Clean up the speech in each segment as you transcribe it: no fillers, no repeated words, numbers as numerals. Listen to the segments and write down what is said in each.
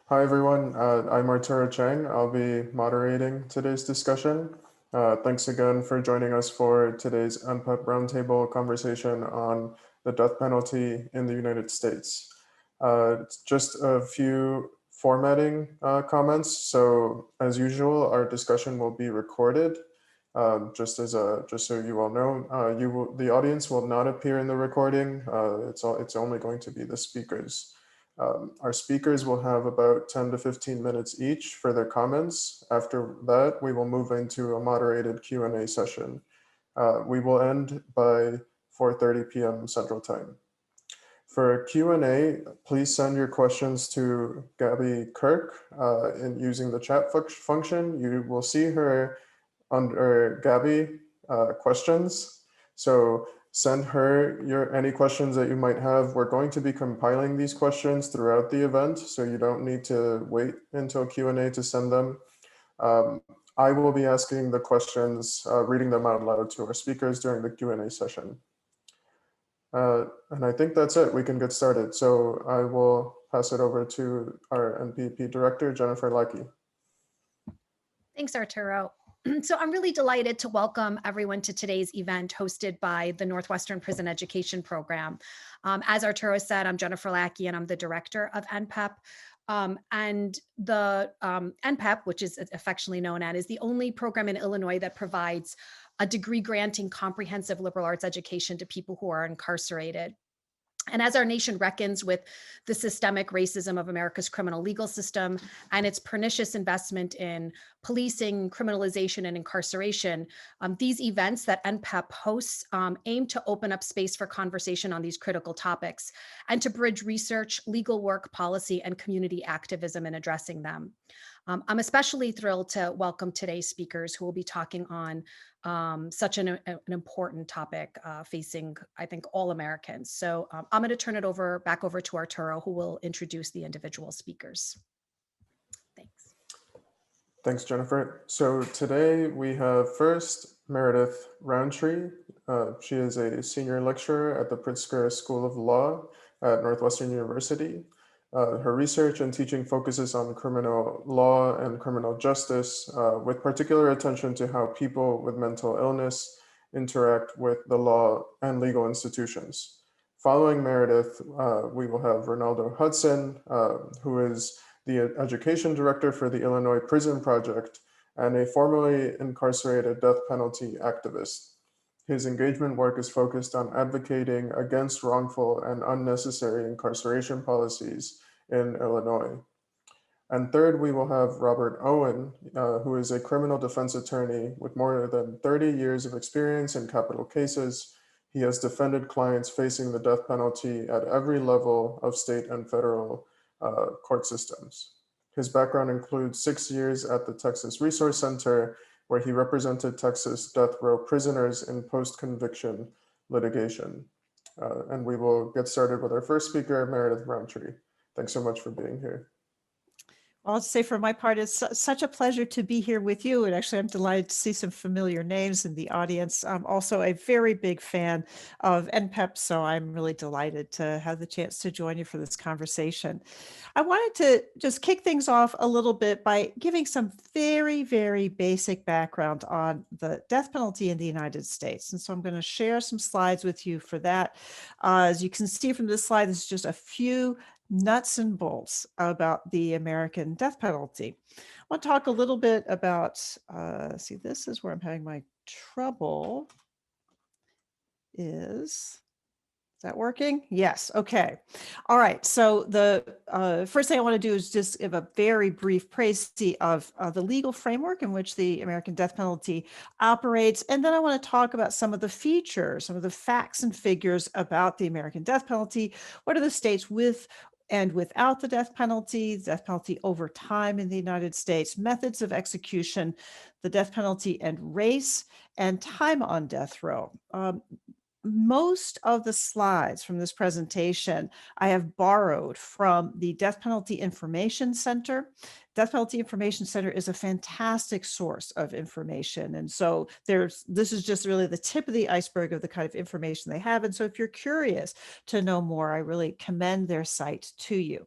Hi, everyone. I'm Arturo Chang. I'll be moderating today's discussion. Thanks again for joining us for today's NPEP roundtable conversation on the death penalty in the United States. Just a few formatting comments. So, as usual, our discussion will be recorded. Just so you all know, the audience will not appear in the recording. It's only going to be the speakers. Our speakers will have about 10 to 15 minutes each for their comments. After that, we will move into a moderated Q&A session. We will end by 4:30 p.m. Central Time. For Q&A, please send your questions to Gabby Kirk in using the chat function. You will see her under Gabby questions. So send her any questions that you might have. We're going to be compiling these questions throughout the event, so you don't need to wait until Q&A to send them. I will be asking the questions, reading them out loud to our speakers during the Q&A session. And I think that's it. We can get started. So I will pass it over to our NPEP director, Jennifer Lackey. Thanks, Arturo. So I'm really delighted to welcome everyone to today's event hosted by the Northwestern Prison Education Program. As Arturo said, I'm Jennifer Lackey and I'm the director of NPEP. And the NPEP, which is affectionately known as, is the only program in Illinois that provides a degree granting comprehensive liberal arts education to people who are incarcerated. And as our nation reckons with the systemic racism of America's criminal legal system and its pernicious investment in policing, criminalization, and incarceration, these events that NPEP hosts aim to open up space for conversation on these critical topics and to bridge research, legal work, policy, and community activism in addressing them. I'm especially thrilled to welcome today's speakers who will be talking on such an important topic facing, I think, all Americans. So I'm going to turn it back over to Arturo, who will introduce the individual speakers. Thanks. Thanks, Jennifer. So today we have first Meredith Rountree. She is a senior lecturer at the Pritzker School of Law at Northwestern University. Her research and teaching focuses on criminal law and criminal justice, with particular attention to how people with mental illness interact with the law and legal institutions. Following Meredith, we will have Renaldo Hudson, who is the education director for the Illinois Prison Project and a formerly incarcerated death penalty activist. His engagement work is focused on advocating against wrongful and unnecessary incarceration policies in Illinois. And third, we will have Robert Owen, who is a criminal defense attorney with more than 30 years of experience in capital cases. He has defended clients facing the death penalty at every level of state and federal court systems. His background includes 6 years at the Texas Resource Center, where he represented Texas death row prisoners in post-conviction litigation. And we will get started with our first speaker, Meredith Rountree. Thanks so much for being here. Well, I'll say for my part, it's such a pleasure to be here with you. And actually, I'm delighted to see some familiar names in the audience. I'm also a very big fan of NPEP, so I'm really delighted to have the chance to join you for this conversation. I wanted to just kick things off a little bit by giving some very, very basic background on the death penalty in the United States. And so I'm going to share some slides with you for that. As you can see from this slide, this is just a few nuts and bolts about the American death penalty. I want to talk a little bit about, see, this is where I'm having my trouble. Is that working? Yes. Okay. All right. So the first thing I want to do is just give a very brief précis of the legal framework in which the American death penalty operates. And then I want to talk about some of the features, some of the facts and figures about the American death penalty. What are the states with and without the death penalty over time in the United States, methods of execution, the death penalty and race, and time on death row. Most of the slides from this presentation I have borrowed from the Death Penalty Information Center. Death Penalty Information Center is a fantastic source of information. And so this is just really the tip of the iceberg of the kind of information they have. And so if you're curious to know more, I really commend their site to you.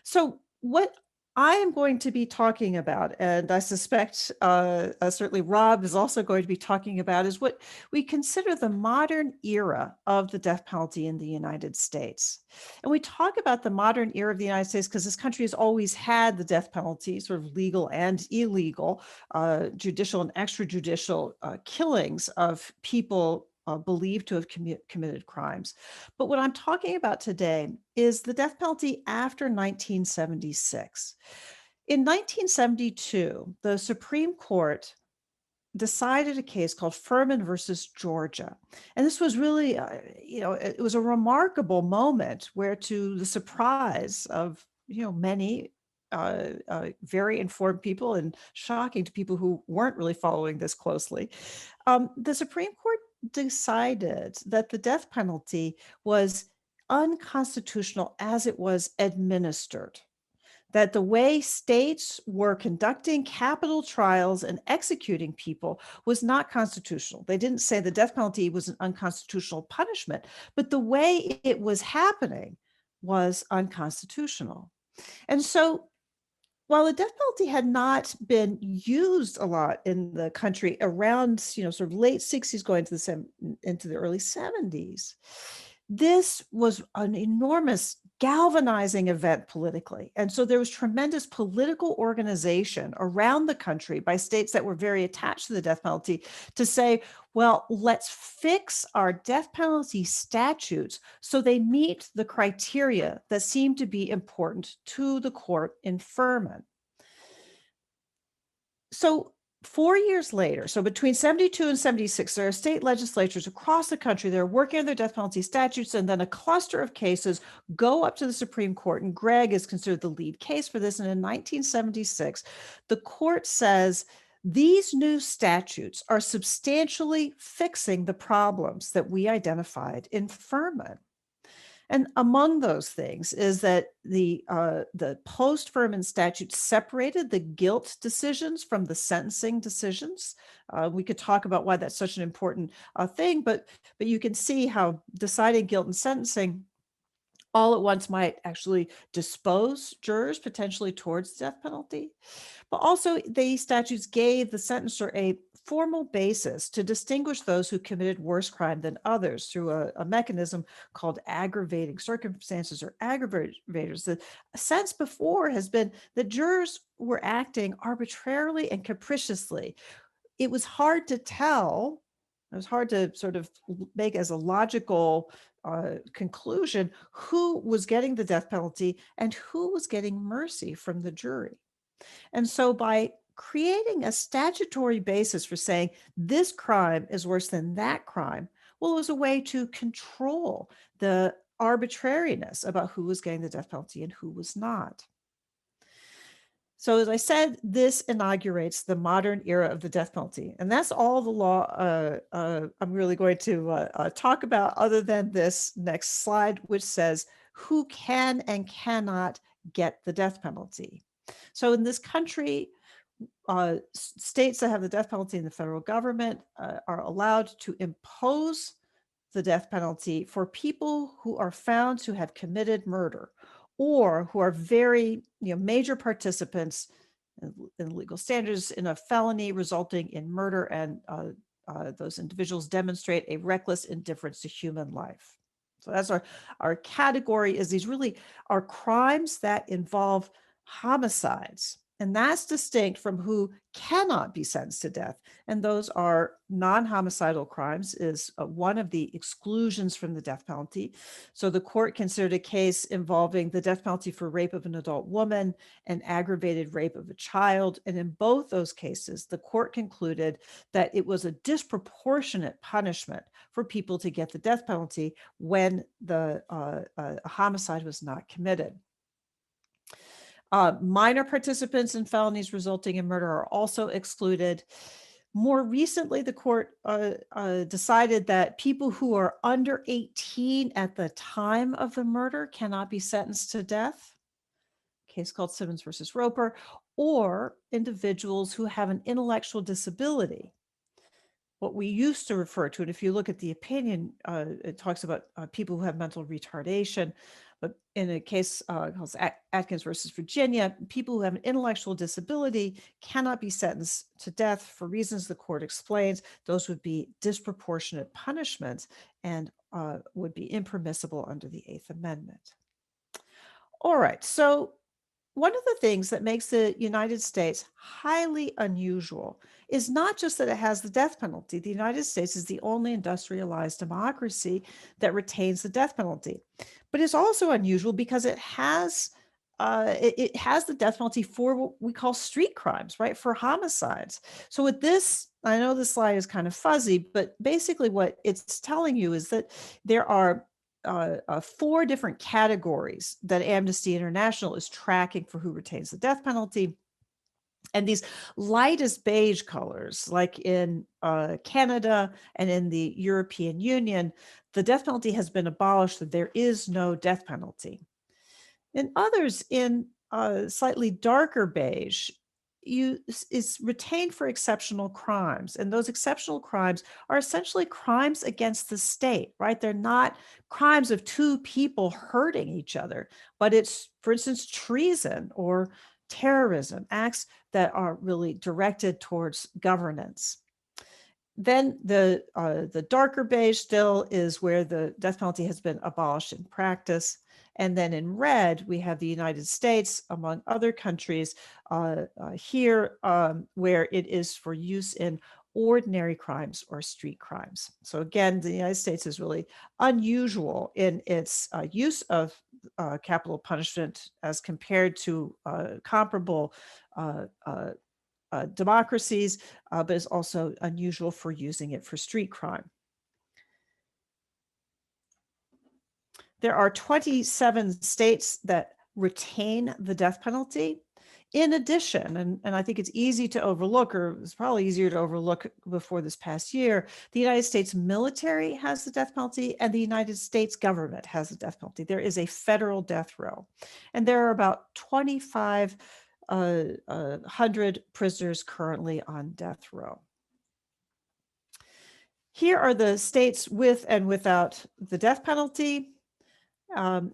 So what I am going to be talking about, and I suspect certainly Rob is also going to be talking about, is what we consider the modern era of the death penalty in the United States. And we talk about the modern era of the United States because this country has always had the death penalty, sort of legal and illegal, judicial and extrajudicial killings of people believed to have committed crimes. But what I'm talking about today is the death penalty after 1976. In 1972, the Supreme Court decided a case called Furman versus Georgia. And this was really, it was a remarkable moment where, to the surprise of, many very informed people and shocking to people who weren't really following this closely, the Supreme Court decided that the death penalty was unconstitutional as it was administered, that the way states were conducting capital trials and executing people was not constitutional. They didn't say the death penalty was an unconstitutional punishment, but the way it was happening was unconstitutional. And so while the death penalty had not been used a lot in the country around, sort of late 60s going to into the early 70s, this was an enormous galvanizing event politically. And so there was tremendous political organization around the country by states that were very attached to the death penalty to say, well, let's fix our death penalty statutes so they meet the criteria that seem to be important to the court in Furman. So 4 years later, so between 72 and 76, there are state legislatures across the country that are working on their death penalty statutes, and then a cluster of cases go up to the Supreme Court, and Gregg is considered the lead case for this. And in 1976, the court says these new statutes are substantially fixing the problems that we identified in Furman. And among those things is that the post-Furman statute separated the guilt decisions from the sentencing decisions. We could talk about why that's such an important thing, but you can see how deciding guilt and sentencing all at once might actually dispose jurors potentially towards death penalty. But also, the statutes gave the sentencer a formal basis to distinguish those who committed worse crime than others through a mechanism called aggravating circumstances or aggravators. The sense before has been that jurors were acting arbitrarily and capriciously. It was hard to tell. It was hard to sort of make as a logical conclusion who was getting the death penalty and who was getting mercy from the jury. And so by creating a statutory basis for saying this crime is worse than that crime, well, it was a way to control the arbitrariness about who was getting the death penalty and who was not. So as I said, this inaugurates the modern era of the death penalty. And that's all the law I'm really going to talk about, other than this next slide, which says who can and cannot get the death penalty. So in this country, states that have the death penalty in the federal government are allowed to impose the death penalty for people who are found to have committed murder, or who are very major participants in legal standards in a felony resulting in murder, and those individuals demonstrate a reckless indifference to human life. So that's our category. Is these really are crimes that involve homicides. And that's distinct from who cannot be sentenced to death. And those are non-homicidal crimes, is one of the exclusions from the death penalty. So the court considered a case involving the death penalty for rape of an adult woman and aggravated rape of a child. And in both those cases, the court concluded that it was a disproportionate punishment for people to get the death penalty when the homicide was not committed. Minor participants in felonies resulting in murder are also excluded. More recently, the court decided that people who are under 18 at the time of the murder cannot be sentenced to death. A case called Simmons versus Roper, or individuals who have an intellectual disability. What we used to refer to, and if you look at the opinion, it talks about people who have mental retardation. But in a case called Atkins versus Virginia, people who have an intellectual disability cannot be sentenced to death for reasons the court explains. Those would be disproportionate punishments and would be impermissible under the Eighth Amendment. All right, so one of the things that makes the United States highly unusual is not just that it has the death penalty. The United States is the only industrialized democracy that retains the death penalty, but it's also unusual because it has the death penalty for what we call street crimes, right? For homicides. So with this, I know this slide is kind of fuzzy, but basically what it's telling you is that there are 4 different categories that Amnesty International is tracking for who retains the death penalty. And these lightest beige colors, like in Canada and in the European Union, the death penalty has been abolished. There is no death penalty. In others, in slightly darker beige, is retained for exceptional crimes. And those exceptional crimes are essentially crimes against the state, right? They're not crimes of 2 people hurting each other, but it's, for instance, treason or terrorism, acts that are really directed towards governance. Then the darker beige still is where the death penalty has been abolished in practice. And then in red, we have the United States, among other countries here, where it is for use in ordinary crimes or street crimes. So again, the United States is really unusual in its use of capital punishment as compared to comparable democracies, but is also unusual for using it for street crime. There are 27 states that retain the death penalty. In addition, and I think it's easy to overlook, or it's probably easier to overlook before this past year, the United States military has the death penalty and the United States government has the death penalty. There is a federal death row, and there are about 2,500 prisoners currently on death row. Here are the states with and without the death penalty. One of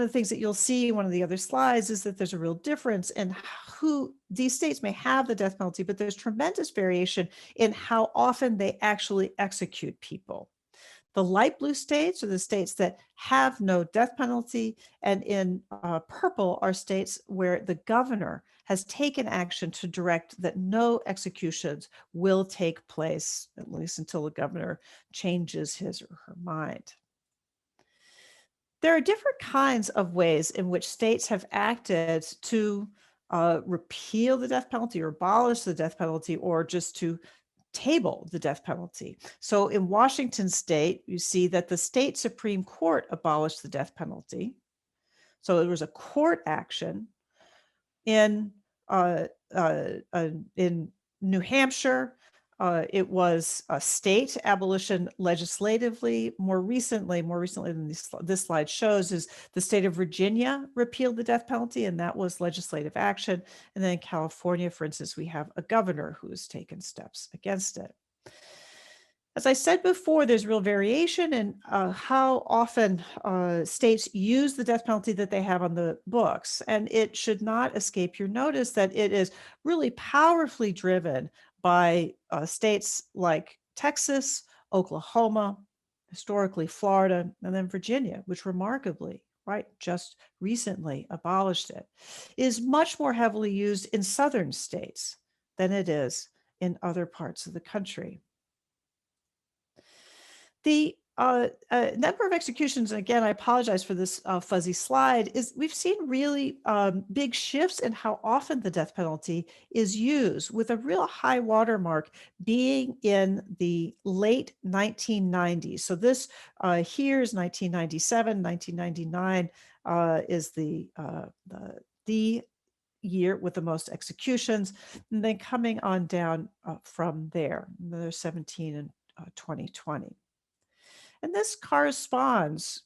the things that you'll see in one of the other slides is that there's a real difference in who these states may have the death penalty, but there's tremendous variation in how often they actually execute people. The light blue states are the states that have no death penalty, and in purple are states where the governor has taken action to direct that no executions will take place, at least until the governor changes his or her mind. There are different kinds of ways in which states have acted to repeal the death penalty or abolish the death penalty, or just to table the death penalty. So in Washington state, you see that the state Supreme Court abolished the death penalty. So it was a court action. In New Hampshire, it was a state abolition legislatively. More recently than this slide shows, is the state of Virginia repealed the death penalty, and that was legislative action. And then in California, for instance, we have a governor who has taken steps against it. As I said before, there's real variation in how often states use the death penalty that they have on the books. And it should not escape your notice that it is really powerfully driven by states like Texas, Oklahoma, historically Florida, and then Virginia, which remarkably, right, just recently abolished it, is much more heavily used in southern states than it is in other parts of the country. The number of executions, and again, I apologize for this fuzzy slide, is we've seen really big shifts in how often the death penalty is used, with a real high watermark being in the late 1990s. So this here is 1997, 1999 is the year with the most executions, and then coming on down from there. There's 17 in 2020. And this corresponds,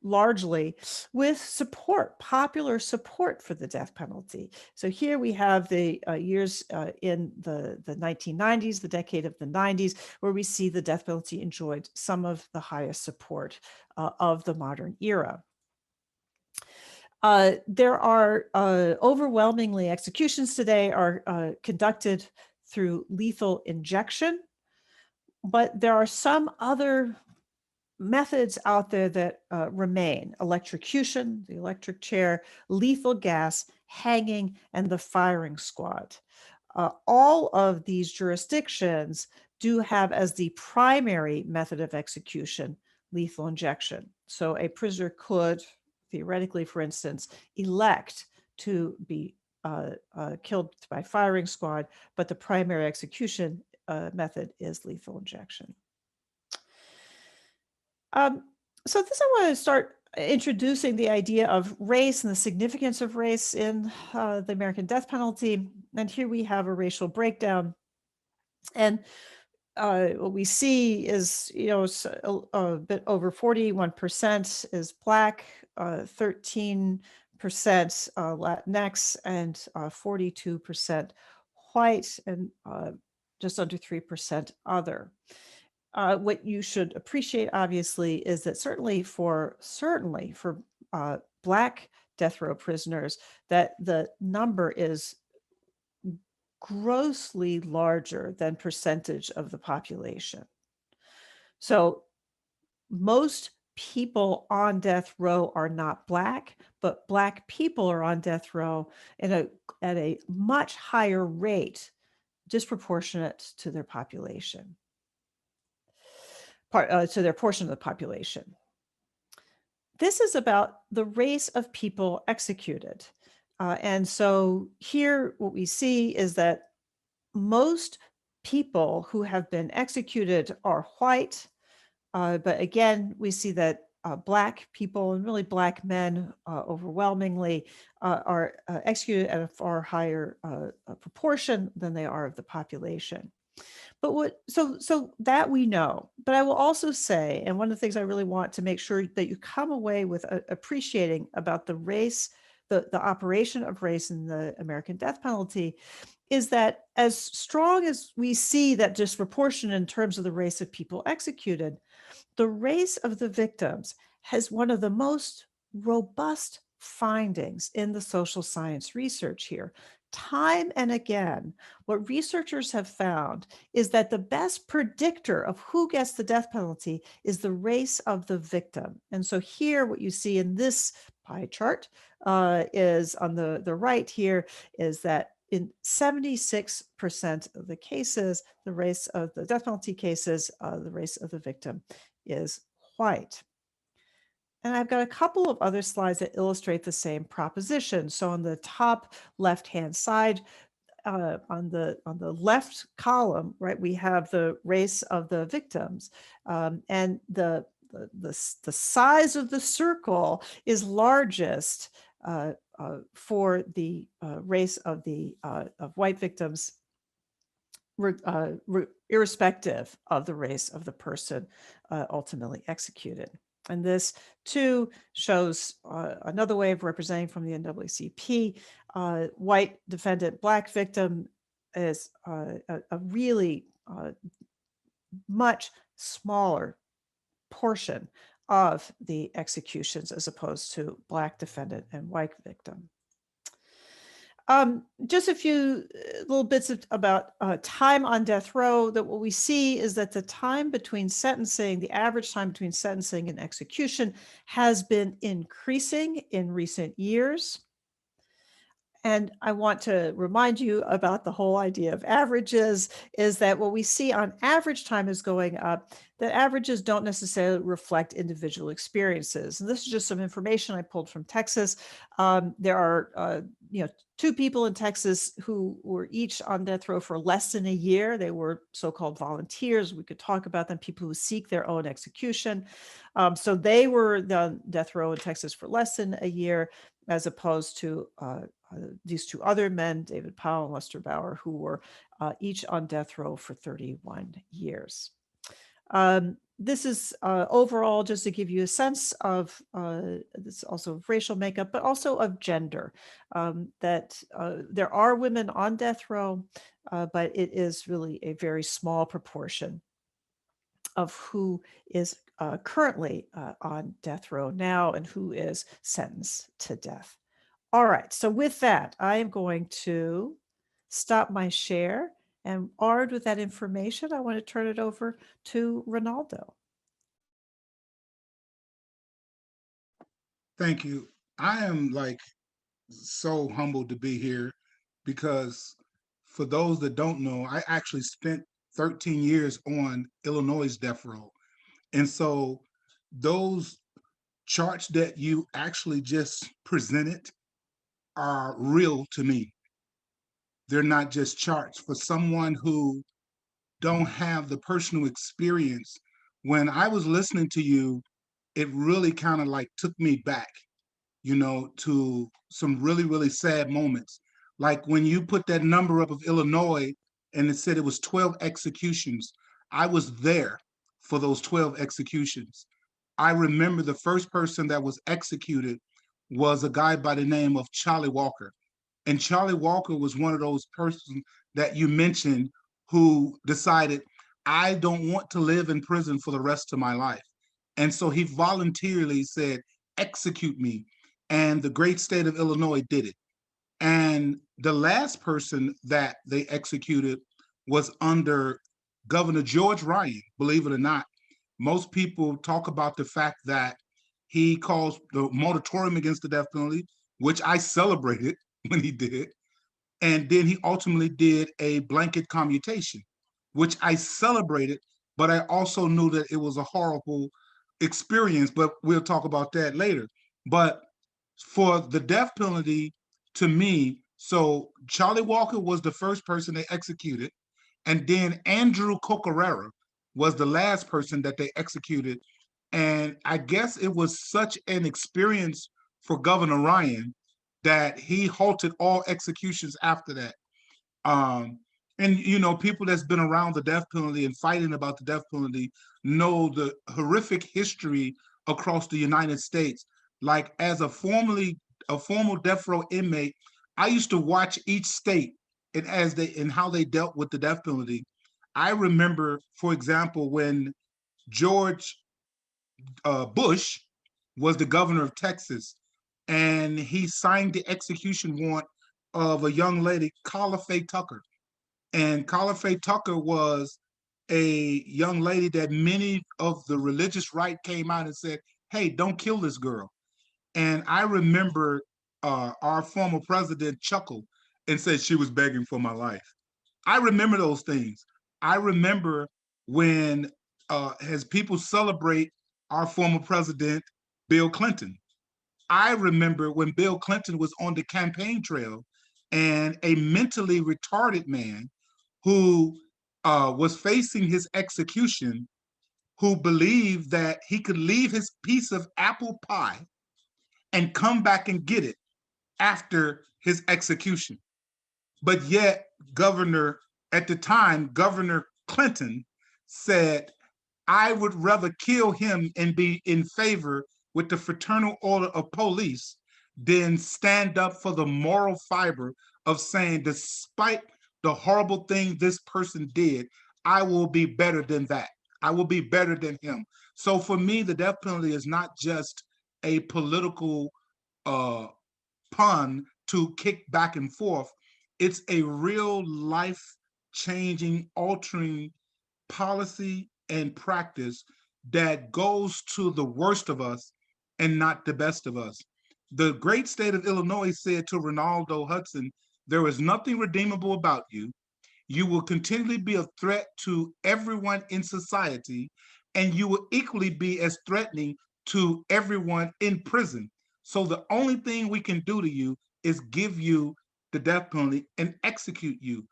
largely with support, popular support for the death penalty. So here we have the years in the 1990s, the decade of the 90s, where we see the death penalty enjoyed some of the highest support of the modern era. There are overwhelmingly executions today are conducted through lethal injection, but there are some other methods out there that remain: electrocution, the electric chair, lethal gas, hanging, and the firing squad. All of these jurisdictions do have as the primary method of execution lethal injection. So a prisoner could, theoretically, for instance, elect to be killed by firing squad, but the primary execution method is lethal injection. So this, I want to start introducing the idea of race and the significance of race in the American death penalty. And here we have a racial breakdown. And what we see is, a bit over 41% is Black, 13% Latinx, and 42% white, and just under 3% other. What you should appreciate, obviously, is that certainly for Black death row prisoners, that the number is grossly larger than percentage of the population. So most people on death row are not Black, but Black people are on death row at a much higher rate, disproportionate to their population. To their portion of the population. This is about the race of people executed. And so here what we see is that most people who have been executed are white. But again, we see that Black people, and really Black men overwhelmingly, are executed at a far higher proportion than they are of the population. But so that we know. But I will also say, and one of the things I really want to make sure that you come away with appreciating about the race, the operation of race in the American death penalty, is that as strong as we see that disproportion in terms of the race of people executed, the race of the victims has one of the most robust findings in the social science research here. Time and again, what researchers have found is that the best predictor of who gets the death penalty is the race of the victim. And so here, what you see in this pie chart is on the right here, is that in 76% of the cases, the race of the death penalty cases, the race of the victim is white. And I've got a couple of other slides that illustrate the same proposition. So on the top left-hand side, on the left column, right, we have the race of the victims, and the size of the circle is largest for the race of the of white victims, irrespective of the race of the person ultimately executed. And this too shows another way of representing from the NAACP. White defendant, Black victim is a really much smaller portion of the executions as opposed to Black defendant and white victim. Just a few little bits about time on death row. That what we see is that the time between sentencing, the average time between sentencing and execution, has been increasing in recent years. And I want to remind you about the whole idea of averages, is that what we see on average time is going up, that averages don't necessarily reflect individual experiences. And this is just some information I pulled from Texas. There are, 2 people in Texas who were each on death row for less than a year. They were so-called volunteers. We could talk about them, people who seek their own execution. So they were on death row in Texas for less than a year, as opposed to these 2 other men, David Powell and Lester Bauer, who were each on death row for 31 years. this is overall just to give you a sense of this also of racial makeup, but also of gender. That there are women on death row, but it is really a very small proportion of who is currently on death row now and who is sentenced to death. All right, so with that, I am going to stop my share, and armed with that information, I want to turn it over to Ronaldo. Thank you. I am like so humbled to be here because for those that don't know, I actually spent 13 years on Illinois' death row. And so those charts that you actually just presented are real to me. They're not just charts. For someone who don't have the personal experience, when I was listening to you, it really kind of like took me back, to some really, really sad moments. Like when you put that number up of Illinois and it said it was 12 executions, I was there for those 12 executions. I remember the first person that was executed was a guy by the name of Charlie Walker. And Charlie Walker was one of those persons that you mentioned who decided, I don't want to live in prison for the rest of my life. And so he voluntarily said, execute me. And the great state of Illinois did it. And the last person that they executed was under Governor George Ryan, believe it or not. Most people talk about the fact that he caused the moratorium against the death penalty, which I celebrated when he did. And then he ultimately did a blanket commutation, which I celebrated, but I also knew that it was a horrible experience, but we'll talk about that later. But for the death penalty, to me, so Charlie Walker was the first person they executed, and then Andrew Cocorera was the last person that they executed. And I guess it was such an experience for Governor Ryan that he halted all executions after that. Um, and people that's been around the death penalty and fighting about the death penalty know the horrific history across the United States. Like as a formal death row inmate, I used to watch each state and how they dealt with the death penalty. I remember, for example, when George Bush was the governor of Texas, and he signed the execution warrant of a young lady, Carla Faye Tucker. And Carla Faye Tucker was a young lady that many of the religious right came out and said, hey, don't kill this girl. And I remember our former president chuckled and said she was begging for my life. I remember those things. I remember when, as people celebrate our former president, Bill Clinton, I remember when Bill Clinton was on the campaign trail and a mentally retarded man who was facing his execution, who believed that he could leave his piece of apple pie and come back and get it after his execution. But yet, at the time, Governor Clinton said, I would rather kill him and be in favor with the fraternal order of police than stand up for the moral fiber of saying, despite the horrible thing this person did, I will be better than that. I will be better than him. So for me, the death penalty is not just a political pun to kick back and forth. It's a real life changing, altering policy and practice that goes to the worst of us and not the best of us. The great state of Illinois said to Renaldo Hudson, there is nothing redeemable about you. You will continually be a threat to everyone in society, and you will equally be as threatening to everyone in prison. So the only thing we can do to you is give you the death penalty and execute you.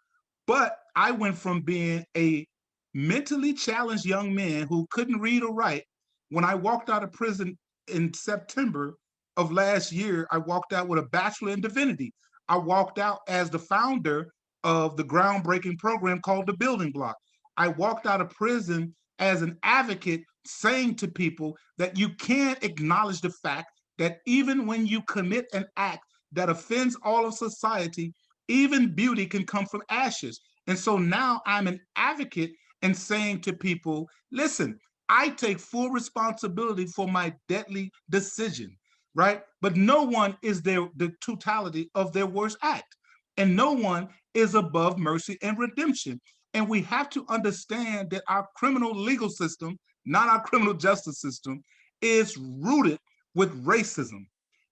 But I went from being a mentally challenged young man who couldn't read or write. When I walked out of prison in September of last year, I walked out with a bachelor in divinity. I walked out as the founder of the groundbreaking program called The Building Block. I walked out of prison as an advocate saying to people that you can't acknowledge the fact that even when you commit an act that offends all of society, even beauty can come from ashes. And so now I'm an advocate and saying to people, listen, I take full responsibility for my deadly decision, right? But no one is the totality of their worst act. And no one is above mercy and redemption. And we have to understand that our criminal legal system, not our criminal justice system, is rooted with racism,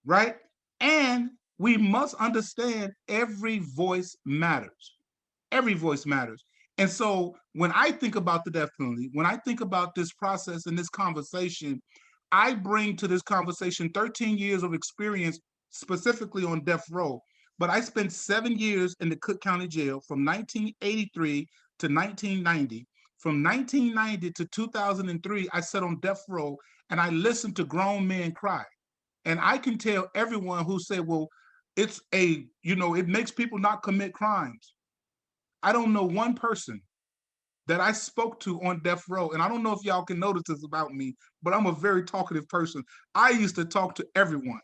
right? And we must understand every voice matters. Every voice matters. And so when I think about the death penalty, when I think about this process and this conversation, I bring to this conversation 13 years of experience specifically on death row. But I spent 7 years in the Cook County Jail from 1983 to 1990. From 1990 to 2003, I sat on death row and I listened to grown men cry. And I can tell everyone who said, well, it's it makes people not commit crimes. I don't know one person that I spoke to on death row, and I don't know if y'all can notice this about me, but I'm a very talkative person. I used to talk to everyone,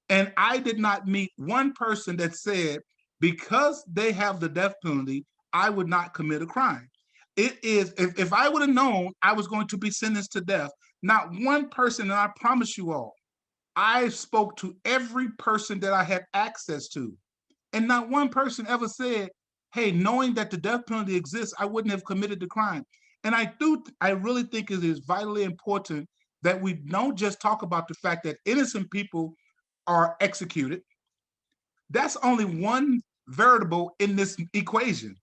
and I did not meet one person that said, because they have the death penalty, I would not commit a crime. It is, if I would have known I was going to be sentenced to death, not one person, and I promise you all, I spoke to every person that I had access to, and not one person ever said, hey, knowing that the death penalty exists, I wouldn't have committed the crime. And I really think it is vitally important that we don't just talk about the fact that innocent people are executed. That's only one variable in this equation.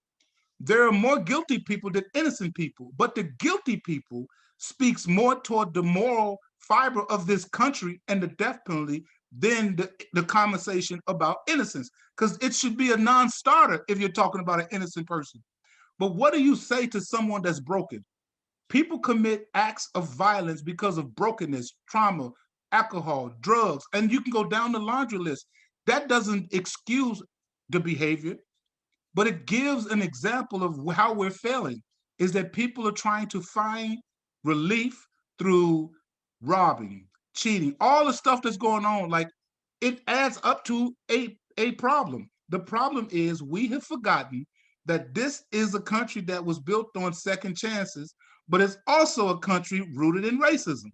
There are more guilty people than innocent people, but the guilty people speaks more toward the moral fiber of this country and the death penalty than the conversation about innocence, because it should be a non-starter if you're talking about an innocent person. But what do you say to someone that's broken? People commit acts of violence because of brokenness, trauma, alcohol, drugs, and you can go down the laundry list. That doesn't excuse the behavior, but it gives an example of how we're failing, is that people are trying to find relief through robbing, cheating, all the stuff that's going on. Like, it adds up to a problem. The problem is we have forgotten that this is a country that was built on second chances, but it's also a country rooted in racism.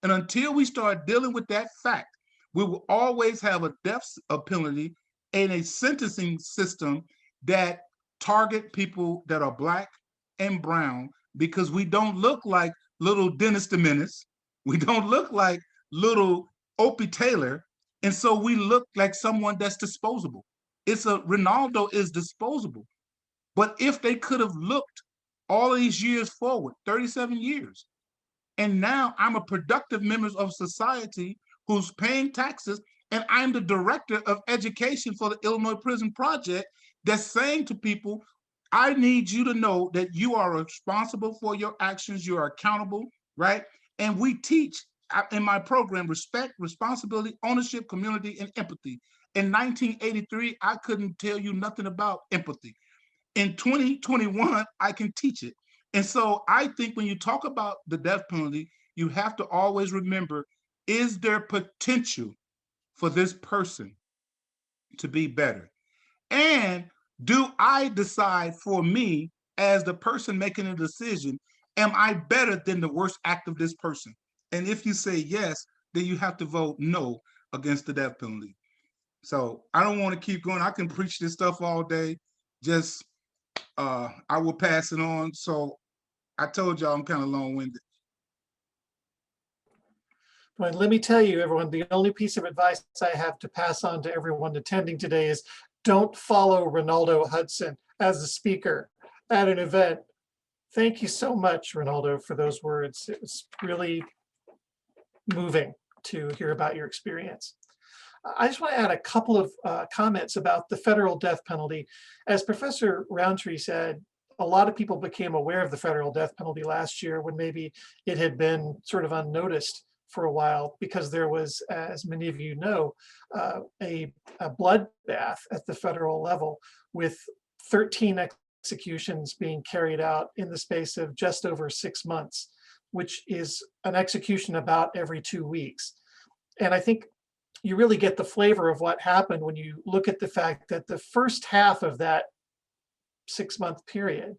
And until we start dealing with that fact, we will always have a death penalty and a sentencing system that target people that are Black and brown, because we don't look like little Dennis the Menace. We don't look like little Opie Taylor. And so we look like someone that's disposable. Ronaldo is disposable. But if they could have looked all of these years forward, 37 years, and now I'm a productive member of society who's paying taxes, and I'm the director of education for the Illinois Prison Project, that's saying to people, I need you to know that you are responsible for your actions, you are accountable, right? And we teach in my program respect, responsibility, ownership, community, and empathy. In 1983, I couldn't tell you nothing about empathy. In 2021, I can teach it. And so I think when you talk about the death penalty, you have to always remember, is there potential for this person to be better? And do I decide for me, as the person making a decision, am I better than the worst act of this person? And if you say yes, then you have to vote no against the death penalty. So I don't want to keep going. I can preach this stuff all day. Just I will pass it on. So I told y'all I'm kind of long-winded. But let me tell you, everyone, the only piece of advice I have to pass on to everyone attending today is don't follow Renaldo Hudson as a speaker at an event. Thank you so much, Ronaldo, for those words. It was really moving to hear about your experience. I just want to add a couple of comments about the federal death penalty. As Professor Rountree said, a lot of people became aware of the federal death penalty last year when maybe it had been sort of unnoticed for a while, because there was, as many of you know, a bloodbath at the federal level with 13 executions being carried out in the space of just over 6 months. which is an execution about every 2 weeks. And I think you really get the flavor of what happened when you look at the fact that the first half of that 6-month period,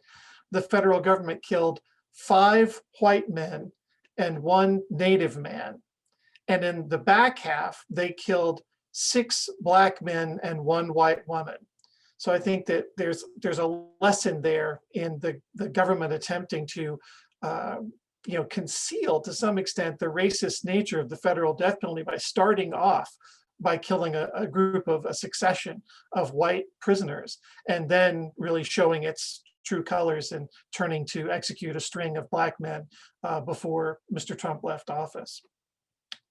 the federal government killed 5 white men and 1 native man. And in the back half, they killed 6 black men and 1 white woman. So I think that there's a lesson there in the government attempting to conceal to some extent the racist nature of the federal death penalty by starting off by killing a group of a succession of white prisoners, and then really showing its true colors and turning to execute a string of black men before Mr. Trump left office.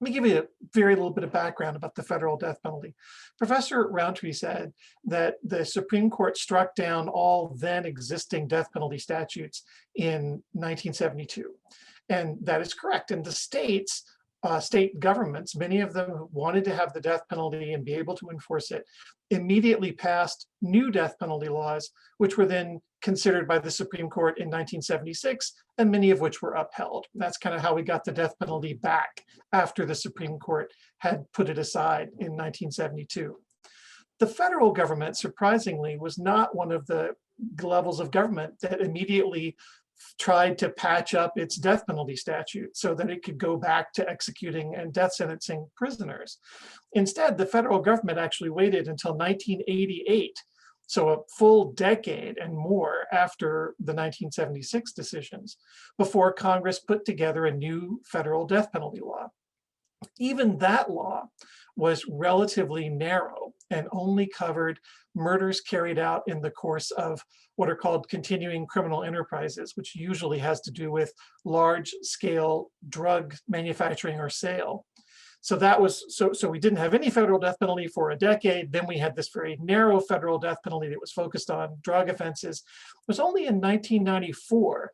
Let me give you a very little bit of background about the federal death penalty. Professor Rountree said that the Supreme Court struck down all then existing death penalty statutes in 1972. And that is correct. And the states, state governments, many of them who wanted to have the death penalty and be able to enforce it, immediately passed new death penalty laws, which were then considered by the Supreme Court in 1976, and many of which were upheld. That's kind of how we got the death penalty back after the Supreme Court had put it aside in 1972. The federal government, surprisingly, was not one of the levels of government that immediately tried to patch up its death penalty statute so that it could go back to executing and death sentencing prisoners. Instead, the federal government actually waited until 1988, so a full decade and more after the 1976 decisions, before Congress put together a new federal death penalty law. Even that law was relatively narrow and only covered murders carried out in the course of what are called continuing criminal enterprises, which usually has to do with large-scale drug manufacturing or sale. So that was, so we didn't have any federal death penalty for a decade. Then we had this very narrow federal death penalty that was focused on drug offenses. It was only in 1994,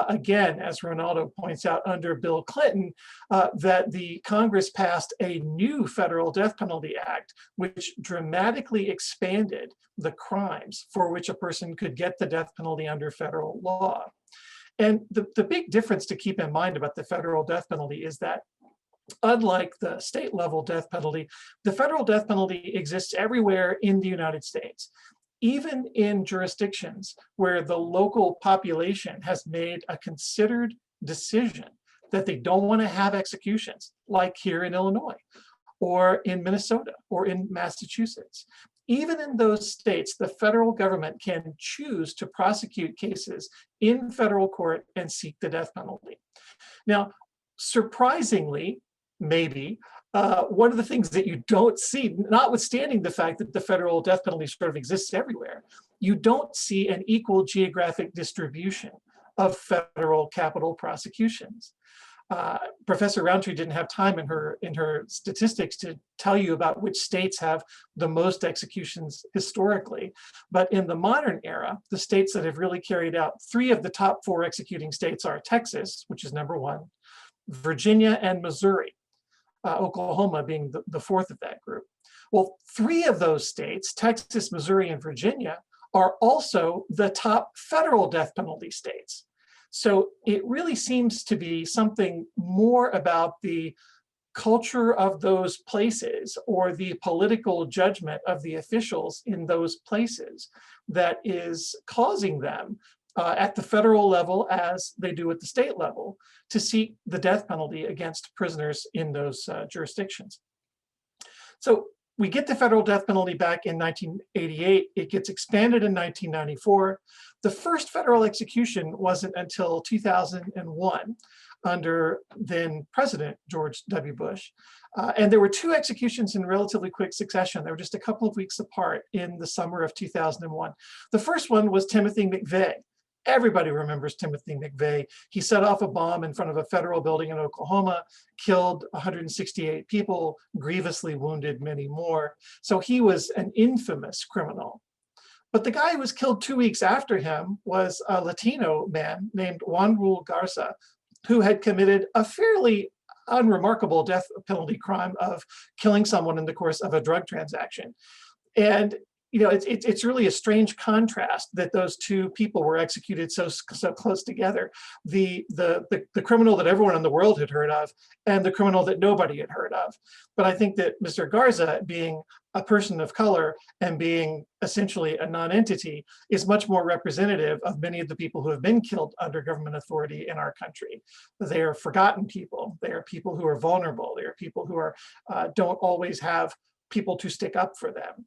again, as Ronaldo points out, under Bill Clinton, that the Congress passed a new federal death penalty act, which dramatically expanded the crimes for which a person could get the death penalty under federal law. And the big difference to keep in mind about the federal death penalty is that unlike the state level death penalty, the federal death penalty exists everywhere in the United States, even in jurisdictions where the local population has made a considered decision that they don't want to have executions, like here in Illinois, or in Minnesota, or in Massachusetts. Even in those states, the federal government can choose to prosecute cases in federal court and seek the death penalty. Now, surprisingly, maybe, one of the things that you don't see, notwithstanding the fact that the federal death penalty sort of exists everywhere, you don't see an equal geographic distribution of federal capital prosecutions. Professor Rountree didn't have time in her statistics to tell you about which states have the most executions historically, but in the modern era, the states that have really carried out 3 of the top 4 executing states are Texas, which is #1, Virginia, and Missouri. Oklahoma being the 4th of that group. Well, 3 of those states, Texas, Missouri, and Virginia, are also the top federal death penalty states. So it really seems to be something more about the culture of those places or the political judgment of the officials in those places that is causing them at the federal level, as they do at the state level, to seek the death penalty against prisoners in those jurisdictions. So we get the federal death penalty back in 1988. It gets expanded in 1994. The first federal execution wasn't until 2001 under then President George W. Bush. And there were 2 executions in relatively quick succession. They were just a couple of weeks apart in the summer of 2001. The first one was Timothy McVeigh. Everybody remembers Timothy McVeigh. He set off a bomb in front of a federal building in Oklahoma, killed 168 people, grievously wounded many more. So he was an infamous criminal. But the guy who was killed 2 weeks after him was a Latino man named Juan Rul Garza, who had committed a fairly unremarkable death penalty crime of killing someone in the course of a drug transaction. And it's really a strange contrast that those two people were executed so close together. The criminal that everyone in the world had heard of, and the criminal that nobody had heard of. But I think that Mr. Garza, being a person of color and being essentially a non-entity, is much more representative of many of the people who have been killed under government authority in our country. They are forgotten people. They are people who are vulnerable. They are people who are don't always have people to stick up for them.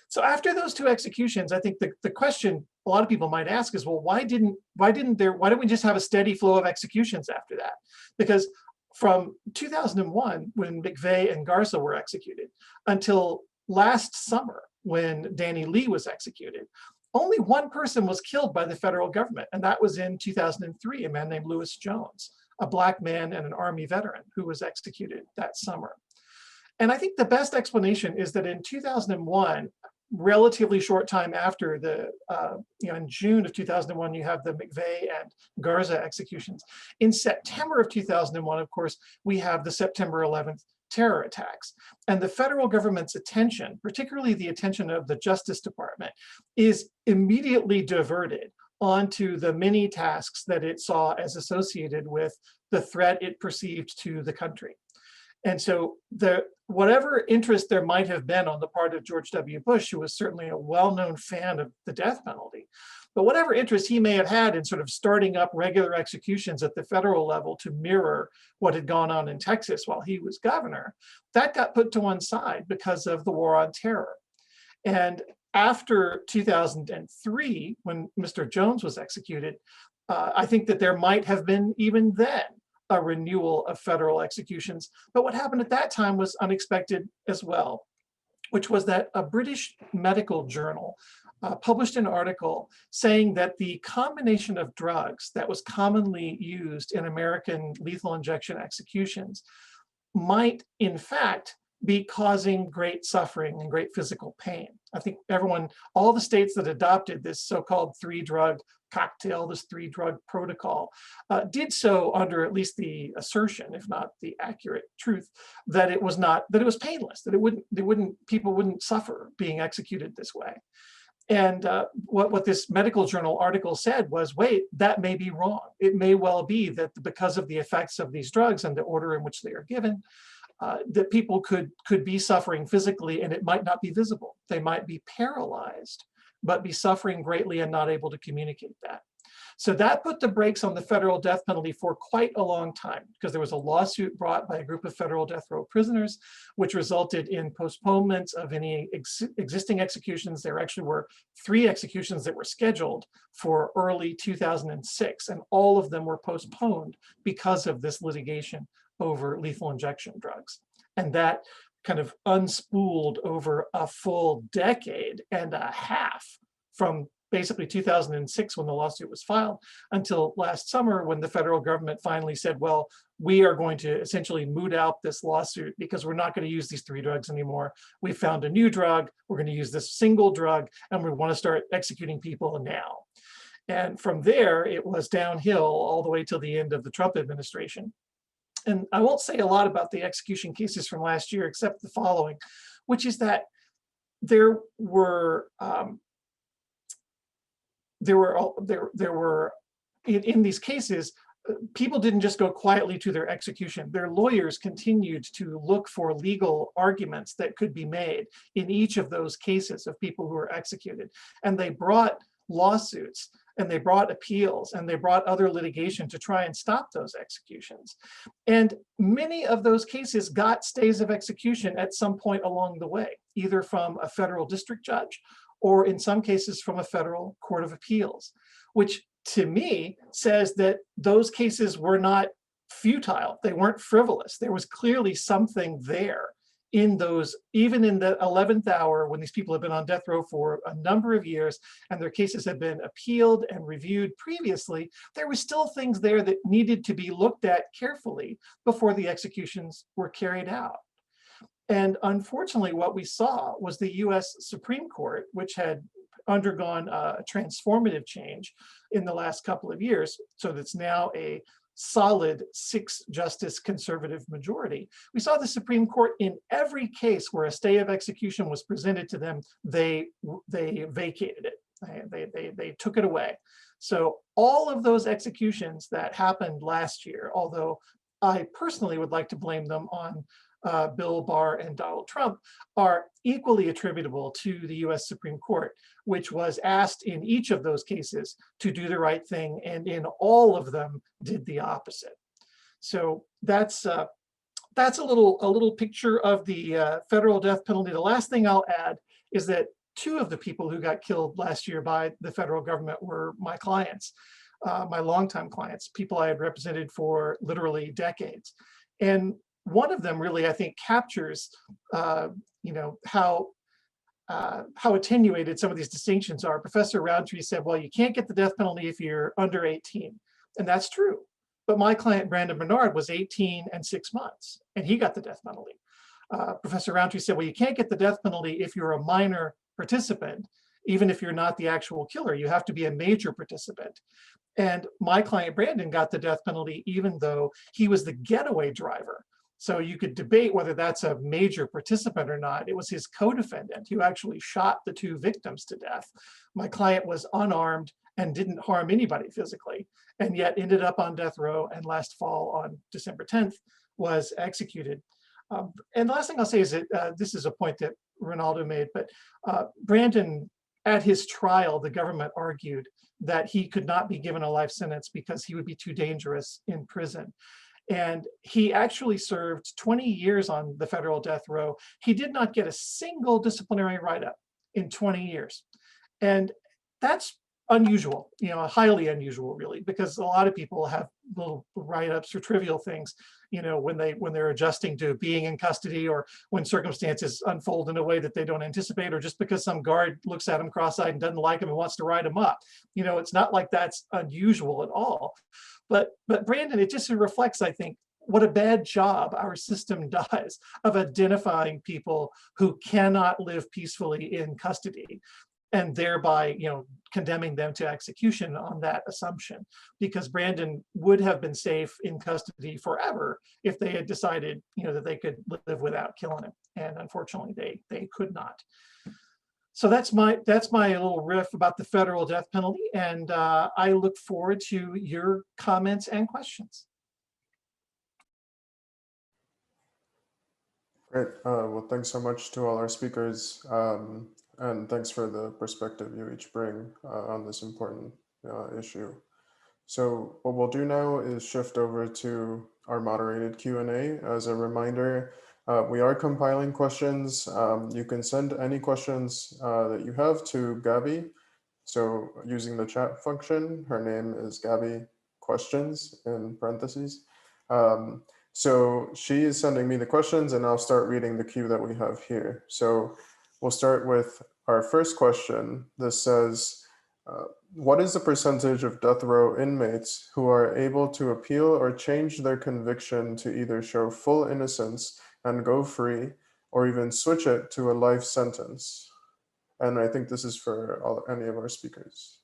So after those two executions, I think the question a lot of people might ask is, well, why didn't we just have a steady flow of executions after that? Because from 2001, when McVeigh and Garza were executed, until last summer, when Danny Lee was executed, only one person was killed by the federal government, and that was in 2003, a man named Lewis Jones, a Black man and an Army veteran who was executed that summer. And I think the best explanation is that in 2001, relatively short time after in June of 2001, you have the McVeigh and Garza executions. In September of 2001, of course, we have the September 11th terror attacks. And the federal government's attention, particularly the attention of the Justice Department, is immediately diverted onto the many tasks that it saw as associated with the threat it perceived to the country. And so whatever interest there might have been on the part of George W. Bush, who was certainly a well-known fan of the death penalty, but whatever interest he may have had in sort of starting up regular executions at the federal level to mirror what had gone on in Texas while he was governor, that got put to one side because of the war on terror. And after 2003, when Mr. Jones was executed, I think that there might have been even then a renewal of federal executions. But what happened at that time was unexpected as well, which was that a British medical journal published an article saying that the combination of drugs that was commonly used in American lethal injection executions might, in fact, be causing great suffering and great physical pain. I think all the states that adopted this so-called 3-drug cocktail, this 3-drug protocol, did so under at least the assertion, if not the accurate truth, that it was painless, that people wouldn't suffer being executed this way. And what this medical journal article said was, wait, that may be wrong. It may well be that because of the effects of these drugs and the order in which they are given, that people could be suffering physically, and it might not be visible. They might be paralyzed, but be suffering greatly and not able to communicate that. So that put the brakes on the federal death penalty for quite a long time, because there was a lawsuit brought by a group of federal death row prisoners, which resulted in postponements of any existing executions. There actually were 3 executions that were scheduled for early 2006, and all of them were postponed because of this litigation over lethal injection drugs. And that kind of unspooled over a full decade and a half, from basically 2006 when the lawsuit was filed until last summer when the federal government finally said, well, we are going to essentially moot out this lawsuit because we're not going to use these 3 drugs anymore. We found a new drug. We're going to use this single drug, and we want to start executing people now. And from there, it was downhill all the way till the end of the Trump administration. And I won't say a lot about the execution cases from last year, except the following, which is that there were in these cases, people didn't just go quietly to their execution. Their lawyers continued to look for legal arguments that could be made in each of those cases of people who were executed. And they brought lawsuits, and they brought appeals, and they brought other litigation to try and stop those executions. And many of those cases got stays of execution at some point along the way, either from a federal district judge or in some cases from a federal court of appeals, which to me says that those cases were not futile. They weren't frivolous. There was clearly something there in those, even in the 11th hour when these people have been on death row for a number of years and their cases have been appealed and reviewed previously, there were still things there that needed to be looked at carefully before the executions were carried out. And unfortunately, what we saw was the US Supreme Court, which had undergone a transformative change in the last couple of years. So that's now a solid 6-justice conservative majority. We saw the Supreme Court in every case where a stay of execution was presented to them, they vacated it. They took it away. So all of those executions that happened last year, although I personally would like to blame them on Bill Barr and Donald Trump, are equally attributable to the US Supreme Court, which was asked in each of those cases to do the right thing, and in all of them did the opposite. So that's a little picture of the federal death penalty. The last thing I'll add is that 2 of the people who got killed last year by the federal government were my clients, my longtime clients, people I had represented for literally decades. And one of them really, I think, captures, how attenuated some of these distinctions are. Professor Rountree said, well, you can't get the death penalty if you're under 18. And that's true. But my client, Brandon Bernard, was 18 and 6 months, and he got the death penalty. Professor Rountree said, well, you can't get the death penalty if you're a minor participant, even if you're not the actual killer. You have to be a major participant. And my client, Brandon, got the death penalty even though he was the getaway driver. So you could debate whether that's a major participant or not. It was his co-defendant who actually shot the 2 victims to death. My client was unarmed and didn't harm anybody physically, and yet ended up on death row, and last fall on December 10th was executed. And the last thing I'll say is that this is a point that Ronaldo made, but Brandon, at his trial, the government argued that he could not be given a life sentence because he would be too dangerous in prison. And he actually served 20 years on the federal death row. He did not get a single disciplinary write-up in 20 years. And that's unusual, highly unusual, really, because a lot of people have little write-ups for trivial things, when they're adjusting to being in custody, or when circumstances unfold in a way that they don't anticipate, or just because some guard looks at them cross-eyed and doesn't like him and wants to write him up. It's not like that's unusual at all. But Brandon, it just reflects, I think, what a bad job our system does of identifying people who cannot live peacefully in custody, and thereby, condemning them to execution on that assumption. Because Brandon would have been safe in custody forever if they had decided, that they could live without killing him. And unfortunately, they could not. So that's my little riff about the federal death penalty, and I look forward to your comments and questions. Great. Well, thanks so much to all our speakers, and thanks for the perspective you each bring on this important issue. So what we'll do now is shift over to our moderated Q&A. As a reminder, we are compiling questions. You can send any questions that you have to Gabby. So using the chat function, her name is Gabby Questions in parentheses. So she is sending me the questions, and I'll start reading the queue that we have here. So we'll start with our first question. This says, what is the percentage of death row inmates who are able to appeal or change their conviction to either show full innocence and go free, or even switch it to a life sentence? And I think this is for any of our speakers.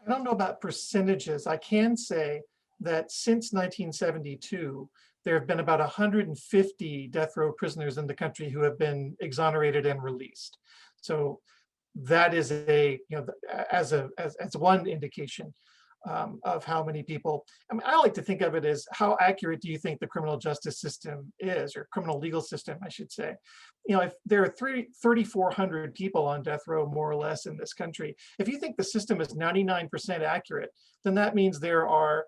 I don't know about percentages. I can say that since 1972, there have been about 150 death row prisoners in the country who have been exonerated and released. So that is as one indication of how many people. I mean, I like to think of it as, how accurate do you think the criminal justice system is, or criminal legal system, I should say. If there are 3,400 people on death row, more or less, in this country, if you think the system is 99% accurate, then that means there are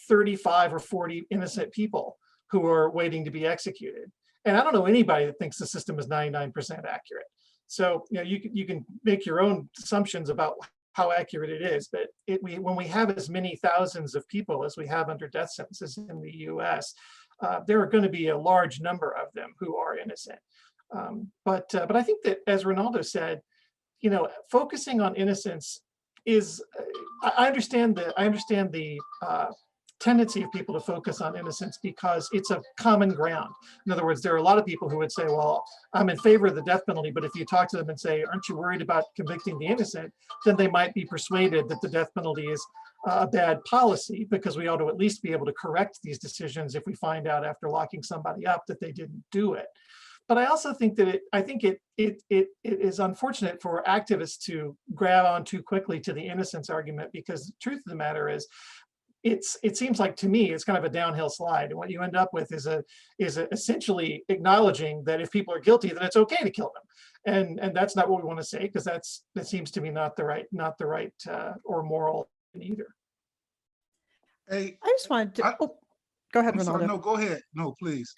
35 or 40 innocent people who are waiting to be executed. And I don't know anybody that thinks the system is 99% accurate. So you can make your own assumptions about how accurate it is, but when we have as many thousands of people as we have under death sentences in the US, there are going to be a large number of them who are innocent. But I think that, as Ronaldo said, focusing on innocence is, I understand the tendency of people to focus on innocence because it's a common ground. In other words, there are a lot of people who would say, well, I'm in favor of the death penalty, but if you talk to them and say, aren't you worried about convicting the innocent, then they might be persuaded that the death penalty is a bad policy, because we ought to at least be able to correct these decisions if we find out after locking somebody up that they didn't do it. But I also think that it is unfortunate for activists to grab on too quickly to the innocence argument, because the truth of the matter is, it seems like to me it's kind of a downhill slide, and what you end up with is essentially acknowledging that if people are guilty, then it's okay to kill them, and that's not what we want to say, because that seems to me not the right or moral either. Hey, I just wanted to, go ahead, I'm sorry, Ronaldo. no, go ahead. No, please.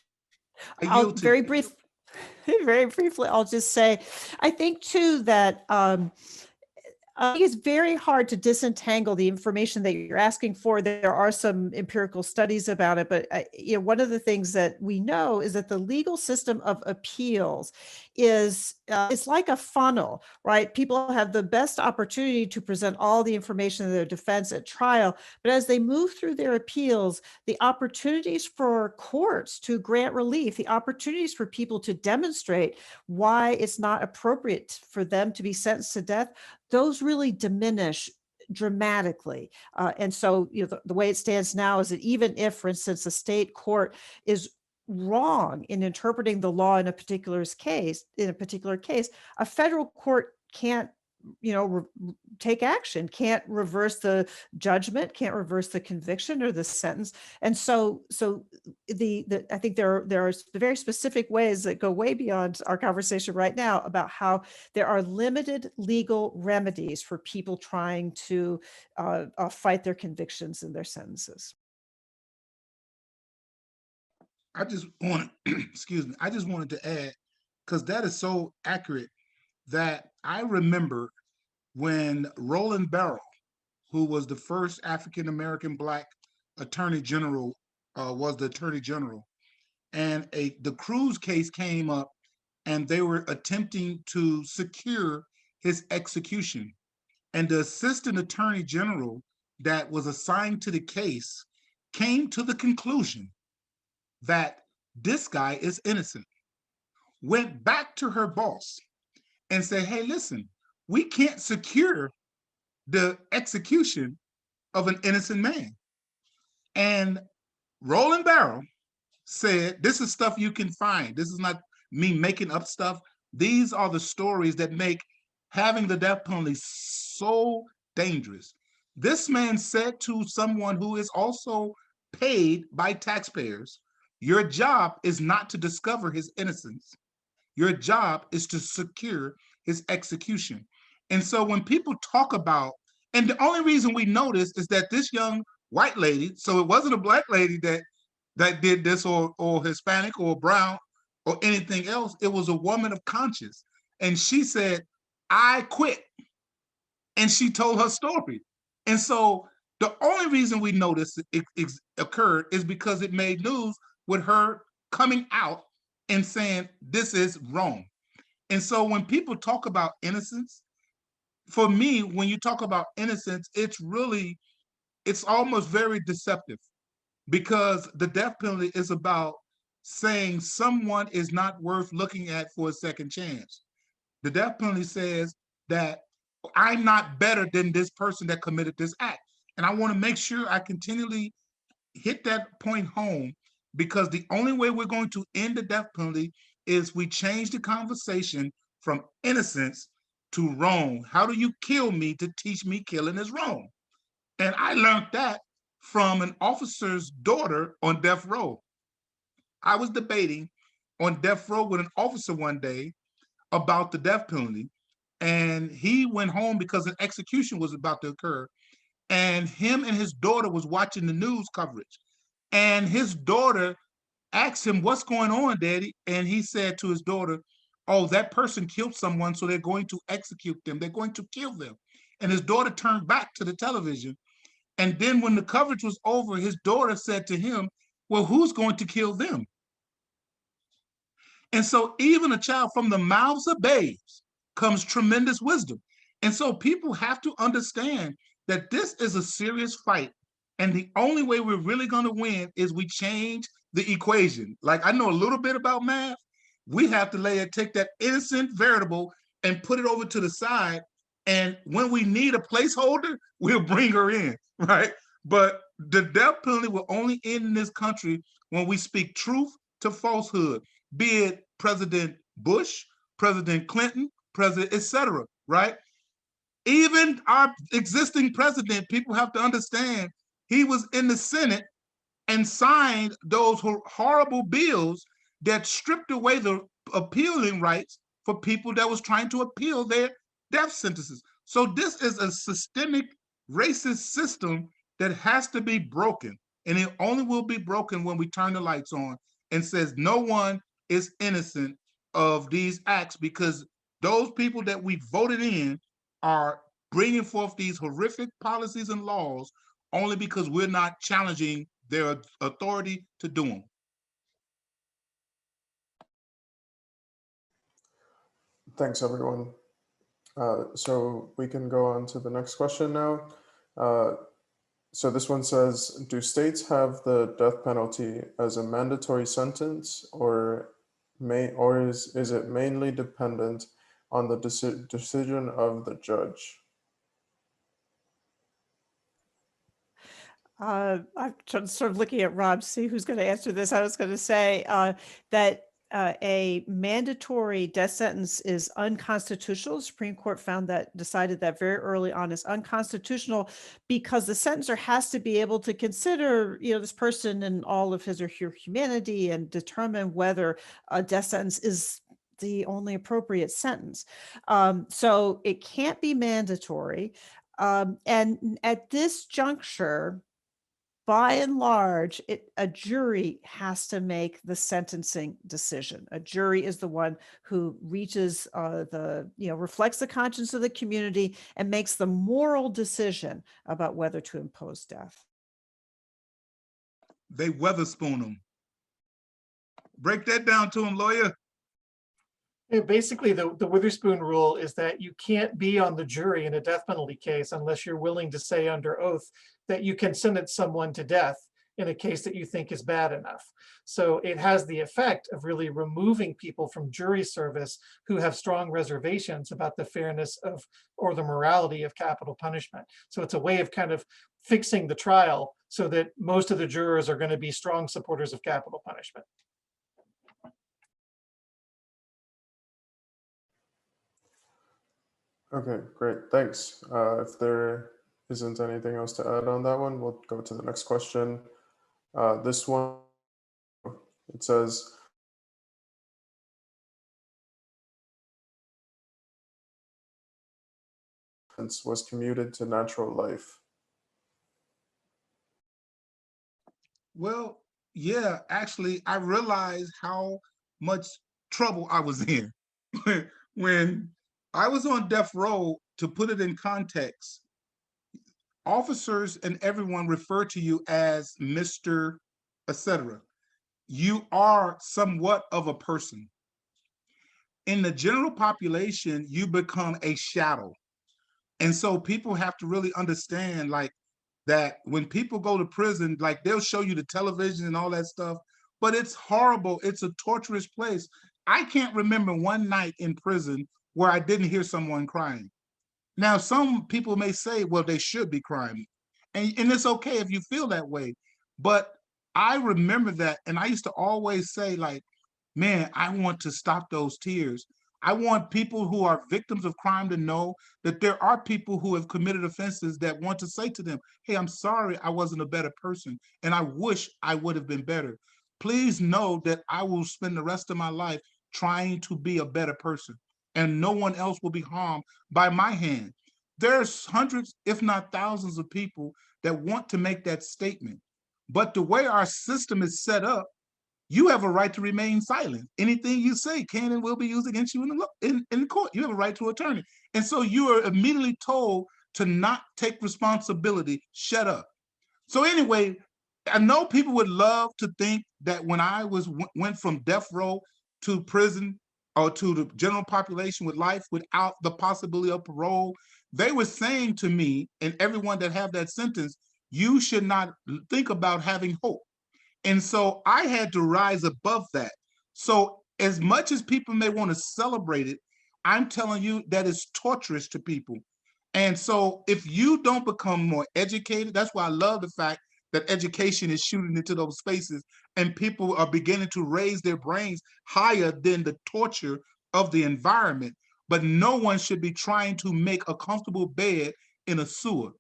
I I'll yield to very you. very briefly, I'll just say, I think too that I think it's very hard to disentangle the information that you're asking for. There are some empirical studies about it, but one of the things that we know is that the legal system of appeals is it's like a funnel, right? People have the best opportunity to present all the information in their defense at trial, but as they move through their appeals, the opportunities for courts to grant relief, the opportunities for people to demonstrate why it's not appropriate for them to be sentenced to death, those really diminish dramatically. And so the way it stands now is that even if, for instance, a state court is wrong in interpreting the law in a particular case, a federal court can't take action, can't reverse the judgment, can't reverse the conviction or the sentence. And so I think there are very specific ways that go way beyond our conversation right now about how there are limited legal remedies for people trying to fight their convictions and their sentences. I just want, excuse me, I just wanted to add, because that is so accurate, that I remember when Roland Barrow, who was the first African-American Black Attorney General, was the Attorney General, and the Cruz case came up, and they were attempting to secure his execution. And the Assistant Attorney General that was assigned to the case came to the conclusion that this guy is innocent, went back to her boss and said, hey, listen, we can't secure the execution of an innocent man. And Roland Barrow said, this is stuff you can find. This is not me making up stuff. These are the stories that make having the death penalty so dangerous. This man said to someone who is also paid by taxpayers, your job is not to discover his innocence. Your job is to secure his execution. And so when people talk about, and the only reason we know this is that this young white lady, so it wasn't a Black lady that did this, or Hispanic or brown or anything else. It was a woman of conscience. And she said, I quit. And she told her story. And so the only reason we know this occurred is because it made news with her coming out and saying, this is wrong. And so when people talk about innocence, for me, when you talk about innocence, it's almost very deceptive, because the death penalty is about saying someone is not worth looking at for a second chance. The death penalty says that I'm not better than this person that committed this act. And I want to make sure I continually hit that point home, because the only way we're going to end the death penalty is we change the conversation from innocence to wrong. How do you kill me to teach me killing is wrong? And I learned that from an officer's daughter on death row. I was debating on death row with an officer one day about the death penalty, and he went home because an execution was about to occur, and him and his daughter was watching the news coverage, and his daughter asked him, what's going on, Daddy? And he said to his daughter, oh, that person killed someone, so they're going to execute them. They're going to kill them. And his daughter turned back to the television. And then when the coverage was over, his daughter said to him, well, who's going to kill them? And so even a child, from the mouths of babes comes tremendous wisdom. And so people have to understand that this is a serious fight And the only way we're really going to win is we change the equation. Like, I know a little bit about math. We have to take that innocent variable and put it over to the side. And when we need a placeholder, we'll bring her in, right? But the death penalty will only end in this country when we speak truth to falsehood, be it President Bush, President Clinton, President, etc., right? Even our existing president, people have to understand, he was in the Senate and signed those horrible bills that stripped away the appealing rights for people that was trying to appeal their death sentences. So this is a systemic racist system that has to be broken. And it only will be broken when we turn the lights on and says no one is innocent of these acts, because those people that we voted in are bringing forth these horrific policies and laws only because we're not challenging their authority to do them. Thanks, everyone. So we can go on to the next question now. So this one says, do states have the death penalty as a mandatory sentence, or is it mainly dependent on the decision of the judge? I'm sort of looking at Rob, see who's going to answer this. I was going to say that a mandatory death sentence is unconstitutional. The Supreme Court decided that very early on is unconstitutional, because the sentencer has to be able to consider, this person and all of his or her humanity and determine whether a death sentence is the only appropriate sentence. So it can't be mandatory. And at this juncture, by and large, a jury has to make the sentencing decision. A jury is the one who reaches reflects the conscience of the community and makes the moral decision about whether to impose death. They Witherspoon them. Break that down to them, lawyer. Basically, the Witherspoon rule is that you can't be on the jury in a death penalty case unless you're willing to say under oath that you can sentence someone to death in a case that you think is bad enough. So it has the effect of really removing people from jury service who have strong reservations about the fairness of or the morality of capital punishment. So it's a way of kind of fixing the trial so that most of the jurors are going to be strong supporters of capital punishment. Okay, great, thanks. If there isn't anything else to add on that one, we'll go to the next question. This one, it says, was commuted to natural life. Well, yeah, actually, I realized how much trouble I was in when I was on death row. To put it in context, officers and everyone refer to you as Mr. etc. You are somewhat of a person. In the general population, you become a shadow. And so people have to really understand, like, that when people go to prison, like, they'll show you the television and all that stuff, but it's horrible. It's a torturous place. I can't remember one night in prison where I didn't hear someone crying. Now, some people may say, well, they should be crying. And it's okay if you feel that way. But I remember that. And I used to always say, like, man, I want to stop those tears. I want people who are victims of crime to know that there are people who have committed offenses that want to say to them, hey, I'm sorry I wasn't a better person, and I wish I would have been better. Please know that I will spend the rest of my life trying to be a better person, and no one else will be harmed by my hand. There's hundreds, if not thousands of people that want to make that statement. But the way our system is set up, you have a right to remain silent. Anything you say can and will be used against you in the court. You have a right to attorney. And so you are immediately told to not take responsibility, shut up. So anyway, I know people would love to think that when I went from death row to prison or to the general population with life without the possibility of parole, they were saying to me and everyone that have that sentence, you should not think about having hope. And so I had to rise above that. So as much as people may want to celebrate it, I'm telling you that it's torturous to people. And so if you don't become more educated, that's why I love the fact that education is shooting into those spaces and people are beginning to raise their brains higher than the torture of the environment. But no one should be trying to make a comfortable bed in a sewer.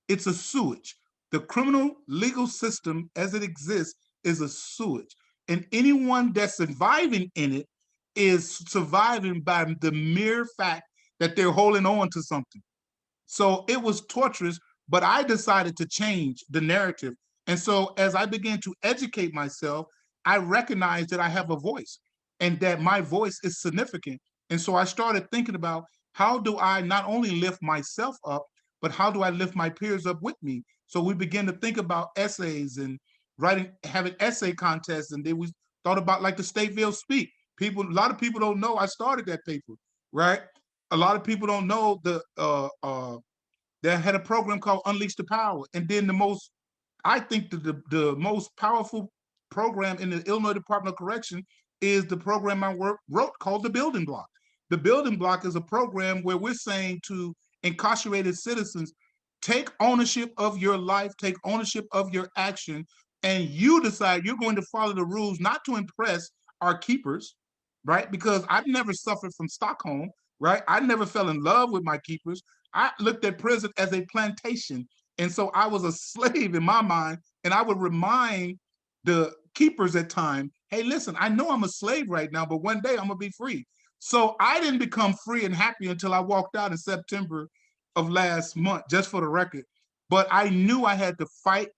It's a sewage. The criminal legal system as it exists is a sewage. And anyone that's surviving in it is surviving by the mere fact that they're holding on to something. So it was torturous, but I decided to change the narrative. And so as I began to educate myself, I recognized that I have a voice and that my voice is significant. And so I started thinking about how do I not only lift myself up, but how do I lift my peers up with me? So we began to think about essays and writing, having essay contests. And then we thought about like the Stateville Speak. People, a lot of people don't know I started that paper, right? A lot of people don't know they had a program called Unleash the Power. And then I think the most powerful program in the Illinois Department of Correction is the program I wrote called The Building Block. The Building Block is a program where we're saying to incarcerated citizens, take ownership of your life, take ownership of your action, and you decide you're going to follow the rules, not to impress our keepers, right? Because I've never suffered from Stockholm, right? I never fell in love with my keepers. I looked at prison as a plantation. And so I was a slave in my mind. And I would remind the keepers at times, hey, listen, I know I'm a slave right now, but one day I'm gonna be free. So I didn't become free and happy until I walked out in September of last month, just for the record. But I knew I had to fight,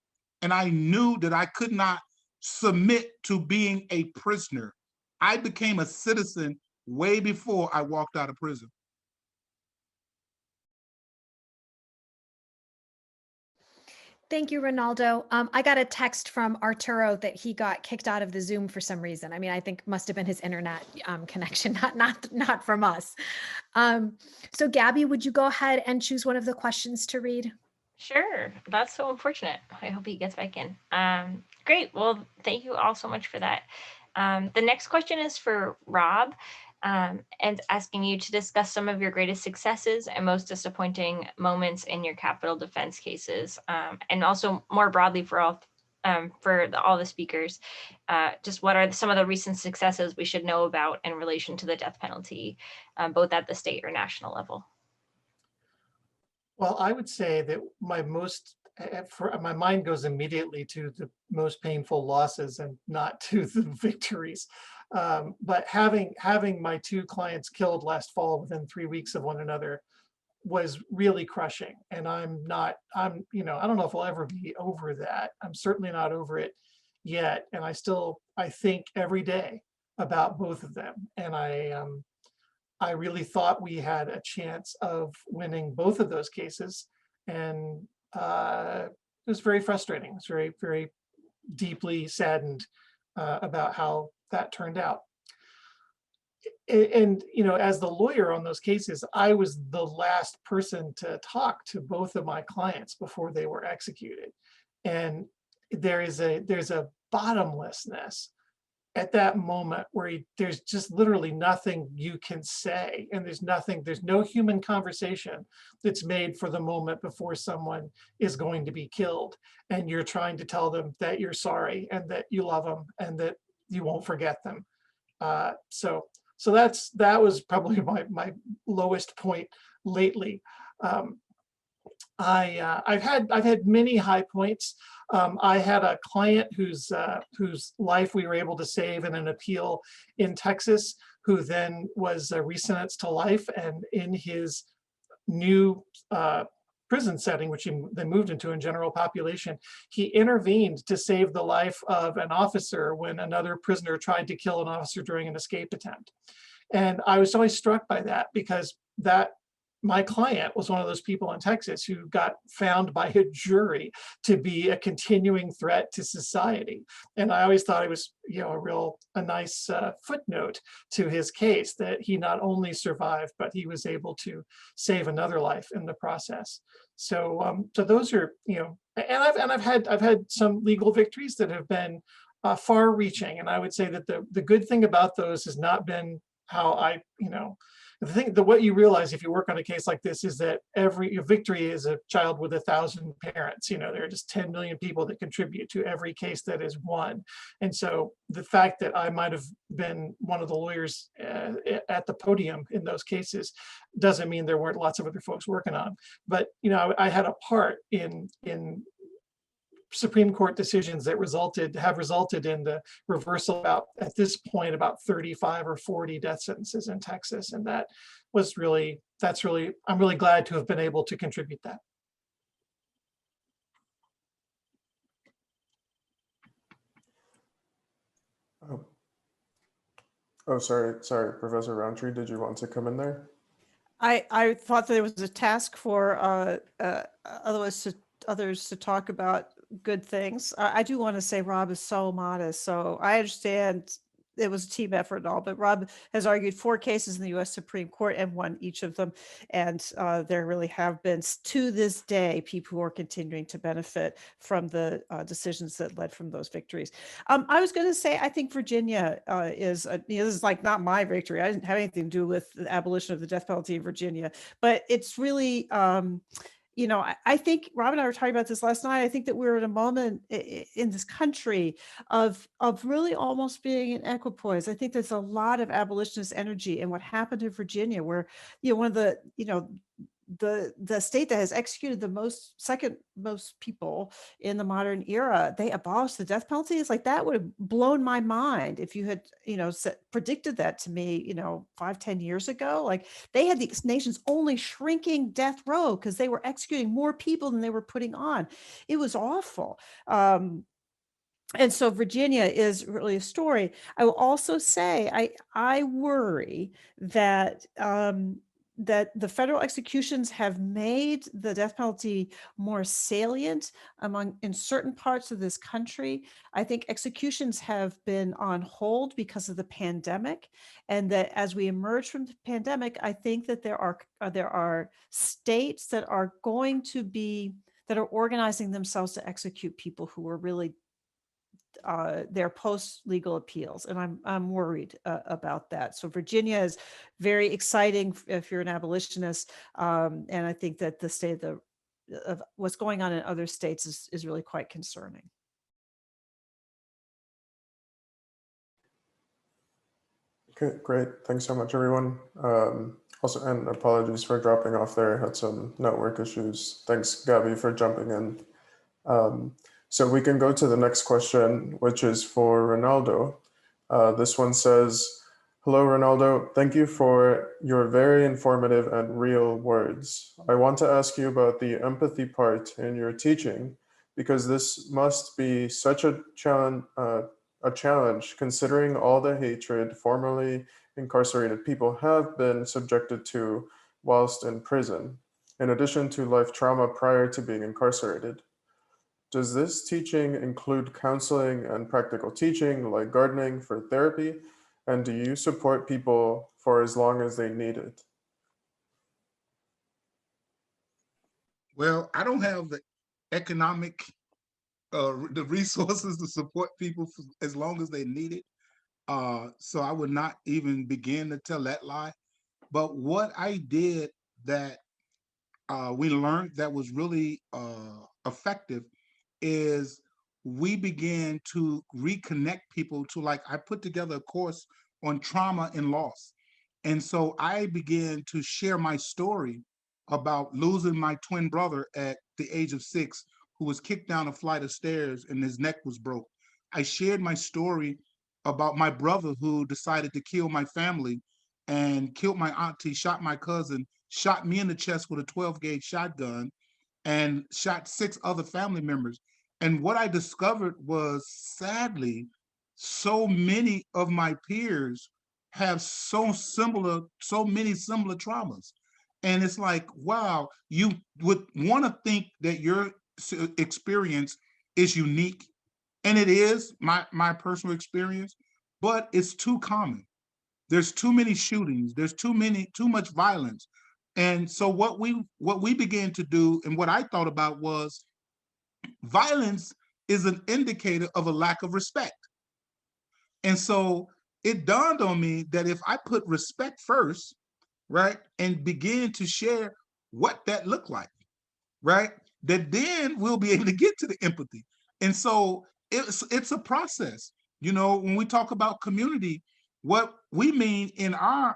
and I knew that I could not submit to being a prisoner. I became a citizen way before I walked out of prison. Thank you, Ronaldo. I got a text from Arturo that he got kicked out of the Zoom for some reason. I mean, I think must have been his internet connection, not from us. So Gabby, would you go ahead and choose one of the questions to read? Sure. That's so unfortunate. I hope he gets back in. Great. Well, thank you all so much for that. The next question is for Rob, and asking you to discuss some of your greatest successes and most disappointing moments in your capital defense cases, and also more broadly for all the speakers, just what are some of the recent successes we should know about in relation to the death penalty, both at the state or national level? Well, I would say that my mind goes immediately to the most painful losses and not to the victories. But having my two clients killed last fall within 3 weeks of one another was really crushing. And I don't know if I'll ever be over that. I'm certainly not over it yet. And I think every day about both of them. And I really thought we had a chance of winning both of those cases. And it was very frustrating. It was very, very deeply saddened about how that turned out. And, as the lawyer on those cases, I was the last person to talk to both of my clients before they were executed. And there's a bottomlessness at that moment where there's just literally nothing you can say, and there's no human conversation that's made for the moment before someone is going to be killed, and you're trying to tell them that you're sorry and that you love them and that you won't forget them. So that was probably my lowest point lately. I've had many high points. I had a client whose life we were able to save in an appeal in Texas, who then was resentenced to life, and in his new prison setting, which he then moved into in general population, he intervened to save the life of an officer when another prisoner tried to kill an officer during an escape attempt. And I was always struck by that, because that my client was one of those people in Texas who got found by a jury to be a continuing threat to society. And I always thought it was, a nice footnote to his case that he not only survived, but he was able to save another life in the process. So, so those are, and I've had some legal victories that have been far-reaching, and I would say that the good thing about those has not been how what you realize if you work on a case like this is that every victory is a child with 1,000 parents. There are just 10 million people that contribute to every case that is won. And so the fact that I might have been one of the lawyers at the podium in those cases doesn't mean there weren't lots of other folks working on. But I had a part in Supreme Court decisions that have resulted in the reversal at this point about 35 or 40 death sentences in Texas. And I'm really glad to have been able to contribute that. Oh, sorry, Professor Rountree, did you want to come in there? I thought there was a task for others to talk about good things. I do want to say Rob is so modest. So I understand it was a team effort and all, but Rob has argued 4 cases in the U.S. Supreme Court and won each of them. And there really have been, to this day, people who are continuing to benefit from the decisions that led from those victories. I was going to say, I think Virginia this is like not my victory. I didn't have anything to do with the abolition of the death penalty in Virginia, but it's really, I think Rob and I were talking about this last night. I think that we're at a moment in this country of really almost being in equipoise. I think there's a lot of abolitionist energy in what happened in Virginia, where one of the state that has executed the second most people in the modern era, they abolished the death penalty. It's like, that would have blown my mind if you had, predicted that to me, 5-10 years ago. Like, they had the nation's only shrinking death row because they were executing more people than they were putting on. It was awful. And so Virginia is really a story. I will also say, I worry that that the federal executions have made the death penalty more salient in certain parts of this country. I think executions have been on hold because of the pandemic, and that as we emerge from the pandemic, I think that there are states that are organizing themselves to execute people who are really their post-legal appeals, and I'm worried about that. So Virginia is very exciting if you're an abolitionist, and I think that the state of what's going on in other states is really quite concerning. Okay, great. Thanks so much, everyone. Also, and apologies for dropping off there. Had some network issues. Thanks, Gabby, for jumping in. So we can go to the next question, which is for Ronaldo. This one says, hello, Ronaldo. Thank you for your very informative and real words. I want to ask you about the empathy part in your teaching, because this must be such a challenge considering all the hatred formerly incarcerated people have been subjected to whilst in prison, in addition to life trauma prior to being incarcerated. Does this teaching include counseling and practical teaching like gardening for therapy? And do you support people for as long as they need it? Well, I don't have the economic, the resources to support people for as long as they need it. So I would not even begin to tell that lie. But what I did that we learned that was really effective is we began to reconnect people to, like, I put together a course on trauma and loss. And so I began to share my story about losing my twin brother at the age of 6, who was kicked down a flight of stairs and his neck was broke. I shared my story about my brother who decided to kill my family and killed my auntie, shot my cousin, shot me in the chest with a 12-gauge shotgun, and shot 6 other family members. And what I discovered was, sadly, so many of my peers have so many similar traumas. And it's like, wow, you would want to think that your experience is unique, and it is my personal experience, but it's too common. There's too many shootings, there's too much violence. And so what we began to do, and what I thought about, was violence is an indicator of a lack of respect. And so it dawned on me that if I put respect first, right, and begin to share what that looked like, right, that then we'll be able to get to the empathy. And so it's a process. When we talk about community, what we mean in our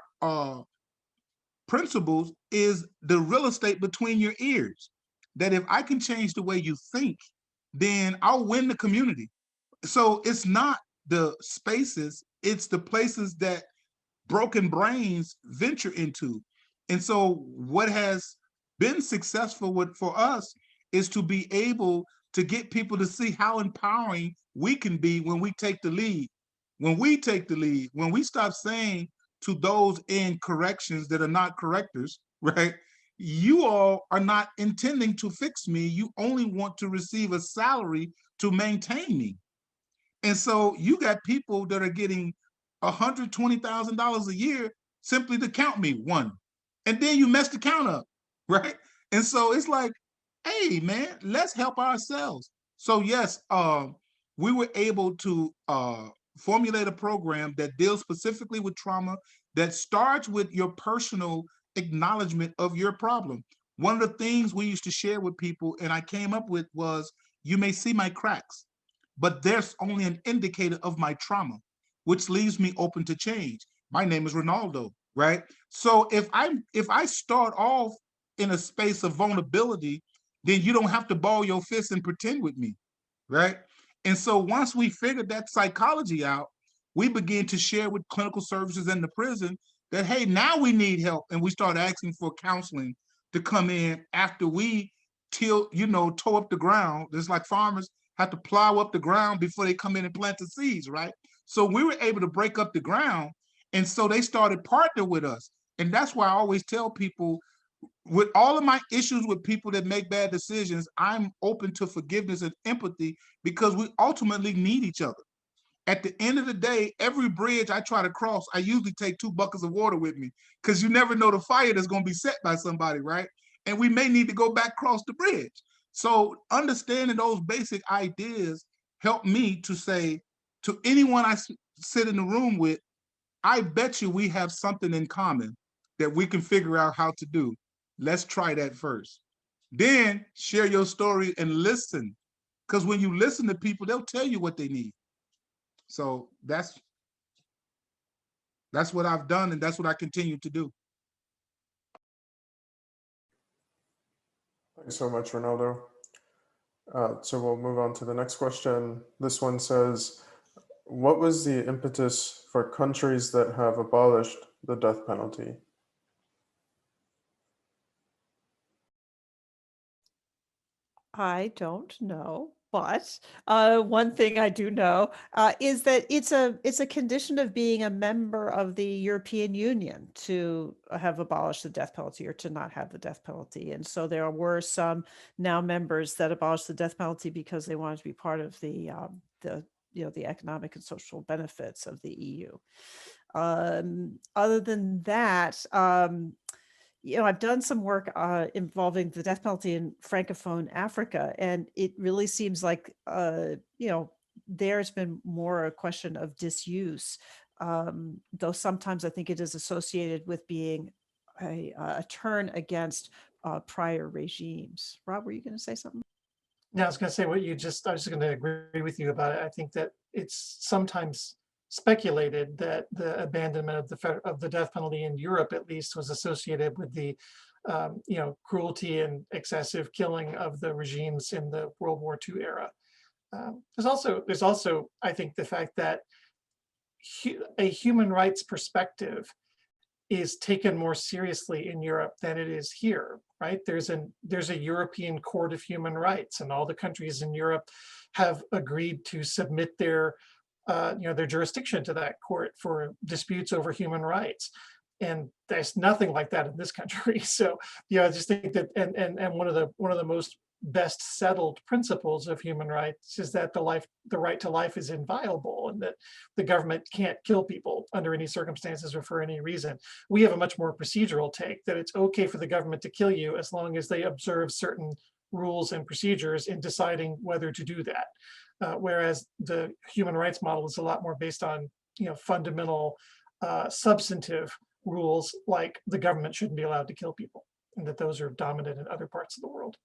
principles is the real estate between your ears. That if I can change the way you think, then I'll win the community. So it's not the spaces, it's the places that broken brains venture into. And so what has been successful for us is to be able to get people to see how empowering we can be when we take the lead. When we take the lead, when we stop saying to those in corrections that are not correctors, right? You all are not intending to fix me. You only want to receive a salary to maintain me. And so you got people that are getting $120,000 a year simply to count me one. And then you mess the count up, right? And so it's like, hey, man, let's help ourselves. So yes, we were able to formulate a program that deals specifically with trauma, that starts with your personal acknowledgement of your problem. One of the things we used to share with people, and I came up with, was, you may see my cracks, but there's only an indicator of my trauma, which leaves me open to change. My name is Ronaldo, right? So if I start off in a space of vulnerability, then you don't have to ball your fist and pretend with me, right? And so once we figured that psychology out, we begin to share with clinical services in the prison that, hey, now we need help. And we start asking for counseling to come in after we toe up the ground. It's like farmers have to plow up the ground before they come in and plant the seeds, right? So we were able to break up the ground. And so they started partnering with us. And that's why I always tell people, with all of my issues with people that make bad decisions, I'm open to forgiveness and empathy, because we ultimately need each other. At the end of the day, every bridge I try to cross, I usually take 2 buckets of water with me, because you never know the fire that's going to be set by somebody, right? And we may need to go back across the bridge. So understanding those basic ideas help me to say to anyone I sit in the room with, I bet you we have something in common that we can figure out how to do. Let's try that first. Then share your story and listen. Because when you listen to people, they'll tell you what they need. So that's what I've done, and that's what I continue to do. Thanks so much, Ronaldo. So we'll move on to the next question. This one says, what was the impetus for countries that have abolished the death penalty? I don't know, but one thing I do know is that it's a condition of being a member of the European Union to have abolished the death penalty, or to not have the death penalty. And so there were some now members that abolished the death penalty because they wanted to be part of the economic and social benefits of the EU. Other than that, I've done some work involving the death penalty in Francophone Africa, and it really seems like, there's been more a question of disuse, though sometimes I think it is associated with being a turn against prior regimes. Rob, were you going to say something? Yeah, I was going to say I was just going to agree with you about it. I think that it's sometimes speculated that the abandonment of the death penalty in Europe, at least, was associated with the cruelty and excessive killing of the regimes in the World War II era. There's also I think the fact that a human rights perspective is taken more seriously in Europe than it is here, right? There's a European Court of Human Rights, and all the countries in Europe have agreed to submit their jurisdiction to that court for disputes over human rights. And there's nothing like that in this country. So, I just think that, and one of the most best settled principles of human rights is that the right to life is inviolable, and that the government can't kill people under any circumstances or for any reason. We have a much more procedural take that it's okay for the government to kill you as long as they observe certain rules and procedures in deciding whether to do that. Whereas the human rights model is a lot more based on, fundamental substantive rules, like the government shouldn't be allowed to kill people, and that those are dominant in other parts of the world.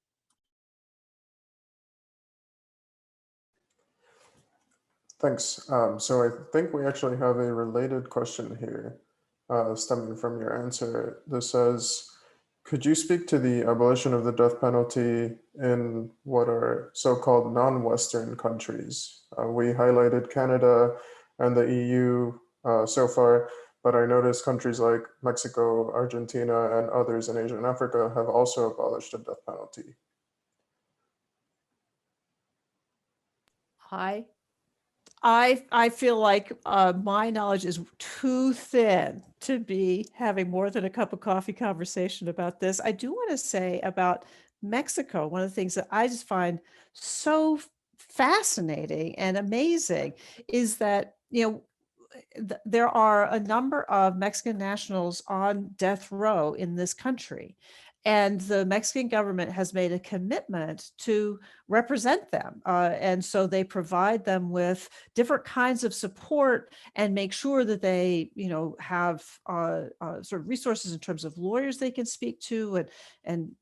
Thanks. So I think we actually have a related question here stemming from your answer. This says, could you speak to the abolition of the death penalty in what are so-called non-Western countries? We highlighted Canada and the EU so far, but I noticed countries like Mexico, Argentina, and others in Asia and Africa have also abolished the death penalty. I feel like my knowledge is too thin to be having more than a cup of coffee conversation about this. I do want to say about Mexico, one of the things that I just find so fascinating and amazing is that, there are a number of Mexican nationals on death row in this country. And the Mexican government has made a commitment to represent them. And so they provide them with different kinds of support and make sure that they, have sort of resources in terms of lawyers they can speak to, and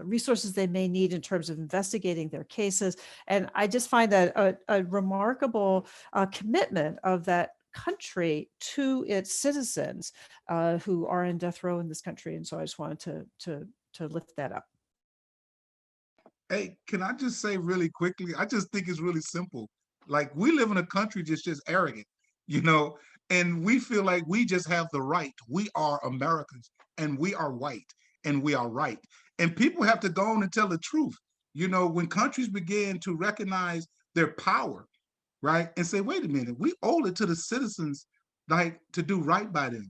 resources they may need in terms of investigating their cases. And I just find that a remarkable commitment of that country to its citizens who are in death row in this country. And so I just wanted to lift that up. Hey, can I just say really quickly, I just think it's really simple. Like, we live in a country that's just arrogant, and we feel like we just have the right. We are Americans, and we are white, and we are right. And people have to go on and tell the truth. When countries begin to recognize their power, right, and say, wait a minute, we owe it to the citizens, like, to do right by them.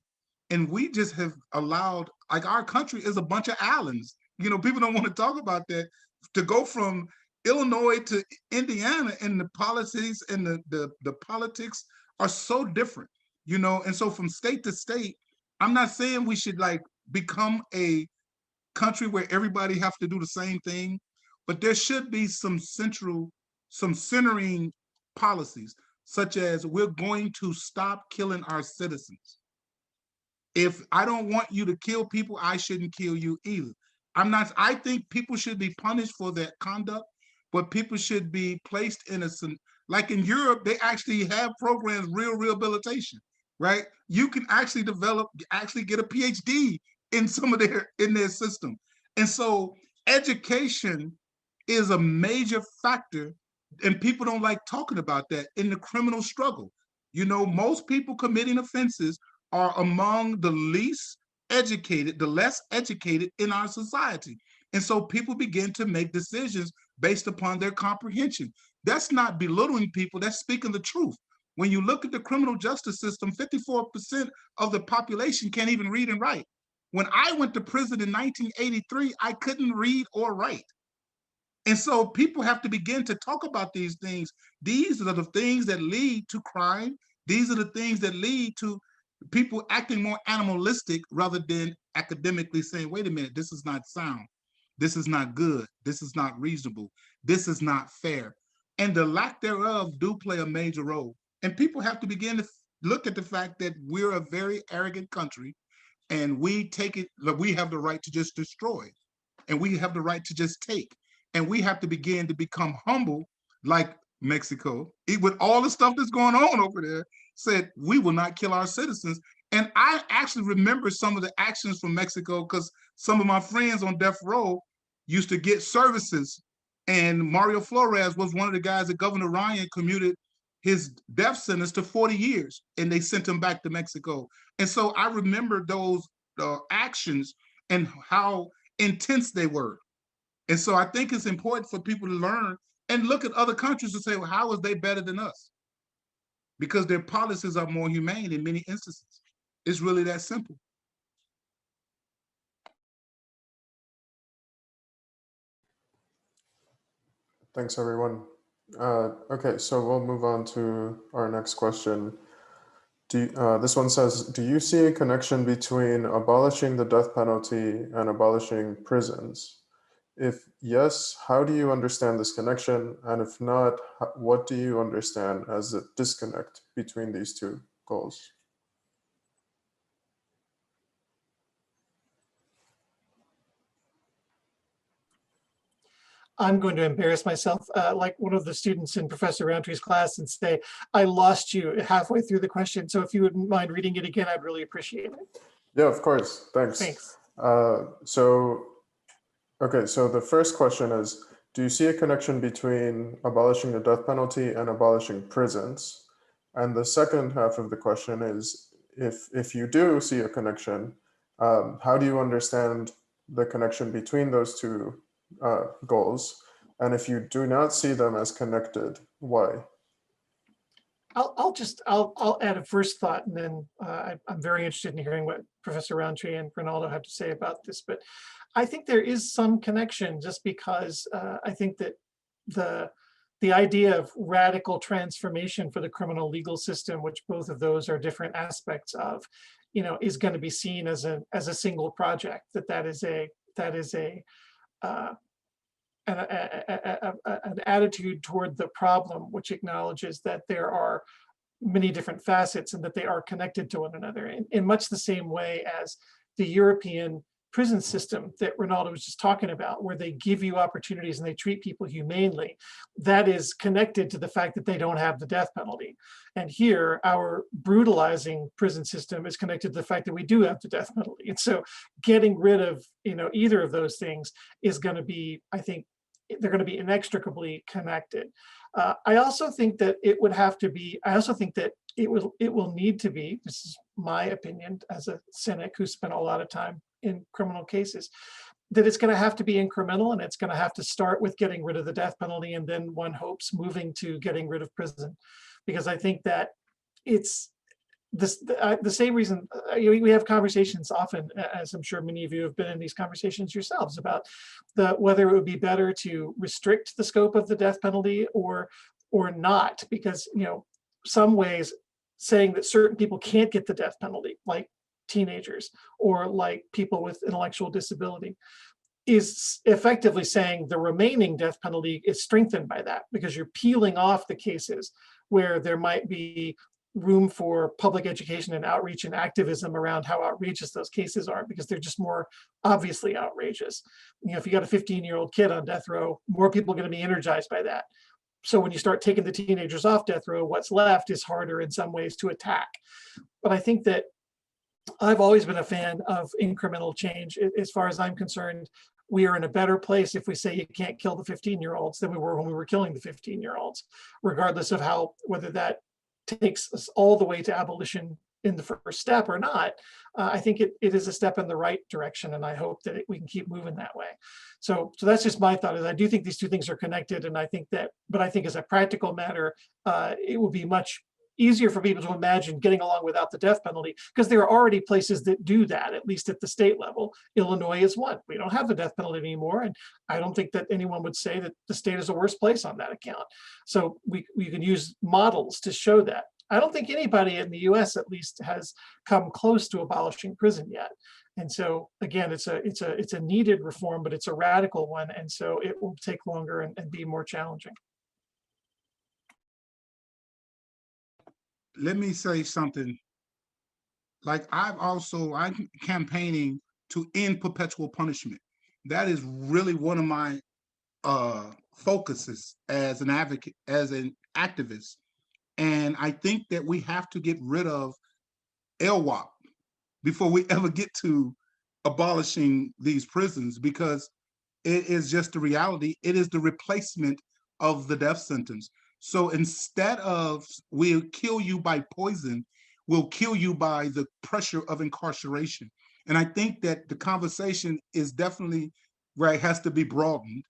And we just have allowed, like, our country is a bunch of islands. People don't want to talk about that. To go from Illinois to Indiana, and the policies and the politics are so different, and so from state to state, I'm not saying we should, like, become a country where everybody have to do the same thing, but there should be some centering policies, such as, we're going to stop killing our citizens. If I don't want you to kill people, I shouldn't kill you either. I think people should be punished for that conduct, but people should be placed in like in Europe, they actually have programs, real rehabilitation, right? You can actually get a PhD in in their system. And so education is a major factor, and people don't like talking about that in the criminal struggle. Most people committing offenses are among the least educated, the less educated in our society. And so people begin to make decisions based upon their comprehension. That's not belittling people, that's speaking the truth. When you look at the criminal justice system, 54% of the population can't even read and write. When I went to prison in 1983, I couldn't read or write. And so people have to begin to talk about these things. These are the things that lead to crime. These are the things that lead to people acting more animalistic rather than academically saying, wait a minute, this is not sound. This is not good. This is not reasonable. This is not fair. And the lack thereof do play a major role. And people have to begin to look at the fact that we're a very arrogant country, and we have the right to just destroy, and we have the right to just take. And we have to begin to become humble, like Mexico, with all the stuff that's going on over there, said, we will not kill our citizens. And I actually remember some of the actions from Mexico, because some of my friends on death row used to get services. And Mario Flores was one of the guys that Governor Ryan commuted his death sentence to 40 years, and they sent him back to Mexico. And so I remember those actions and how intense they were. And so I think it's important for people to learn and look at other countries and say, well, how is they better than us? Because their policies are more humane in many instances. It's really that simple. Thanks, everyone. Okay, so we'll move on to our next question. This one says, do you see a connection between abolishing the death penalty and abolishing prisons? If yes, how do you understand this connection? And if not, what do you understand as a disconnect between these two goals? I'm going to embarrass myself like one of the students in Professor Roundtree's class and say, I lost you halfway through the question. So if you wouldn't mind reading it again, I'd really appreciate it. Yeah, of course. Thanks. Thanks. Okay, so the first question is, do you see a connection between abolishing the death penalty and abolishing prisons? And the second half of the question is, if you do see a connection, how do you understand the connection between those two goals? And if you do not see them as connected, why? I'll add a first thought, and then I'm very interested in hearing what Professor Rountree and Renaldo have to say about this. But I think there is some connection, just because I think that the idea of radical transformation for the criminal legal system, which both of those are different aspects of, is going to be seen as a single project. That is an attitude toward the problem, which acknowledges that there are many different facets and that they are connected to one another in much the same way as the European prison system that Ronaldo was just talking about, where they give you opportunities and they treat people humanely. That is connected to the fact that they don't have the death penalty. And here, our brutalizing prison system is connected to the fact that we do have the death penalty. And so getting rid of either of those things is going to be, I think, they're going to be inextricably connected. I also think that it would have to be, I also think that it will need to be, this is my opinion as a cynic who spent a lot of time in criminal cases, that it's going to have to be incremental, and it's going to have to start with getting rid of the death penalty, and then one hopes moving to getting rid of prison. Because I think that it's the same reason we have conversations often, as I'm sure many of you have been in these conversations yourselves, about whether it would be better to restrict the scope of the death penalty or not, because some ways saying that certain people can't get the death penalty, like teenagers or like people with intellectual disability, is effectively saying the remaining death penalty is strengthened by that, because you're peeling off the cases where there might be room for public education and outreach and activism around how outrageous those cases are, because they're just more obviously outrageous. If you got a 15-year-old kid on death row, more people are going to be energized by that. So when you start taking the teenagers off death row, what's left is harder in some ways to attack. But I think that I've always been a fan of incremental change. As far as I'm concerned, we are in a better place if we say you can't kill the 15-year-olds than we were when we were killing the 15-year-olds, regardless of whether that takes us all the way to abolition in the first step or not. I think it is a step in the right direction, and I hope that we can keep moving that way. So that's just my thought. Is I do think these two things are connected, and I think as a practical matter, it will be much easier for people to imagine getting along without the death penalty, because there are already places that do that, at least at the state level. Illinois is one. We don't have the death penalty anymore, and I don't think that anyone would say that the state is a worse place on that account. So we can use models to show that. I don't think anybody in the US at least has come close to abolishing prison yet. And so again, it's a needed reform, but it's a radical one, and so it will take longer and be more challenging. Let me say something. Like I'm campaigning to end perpetual punishment. That is really one of my focuses as an advocate, as an activist. And I think that we have to get rid of LWOP before we ever get to abolishing these prisons, because it is just the reality. It is the replacement of the death sentence. So instead of we'll kill you by poison, we'll kill you by the pressure of incarceration. And I think that the conversation is definitely right, has to be broadened.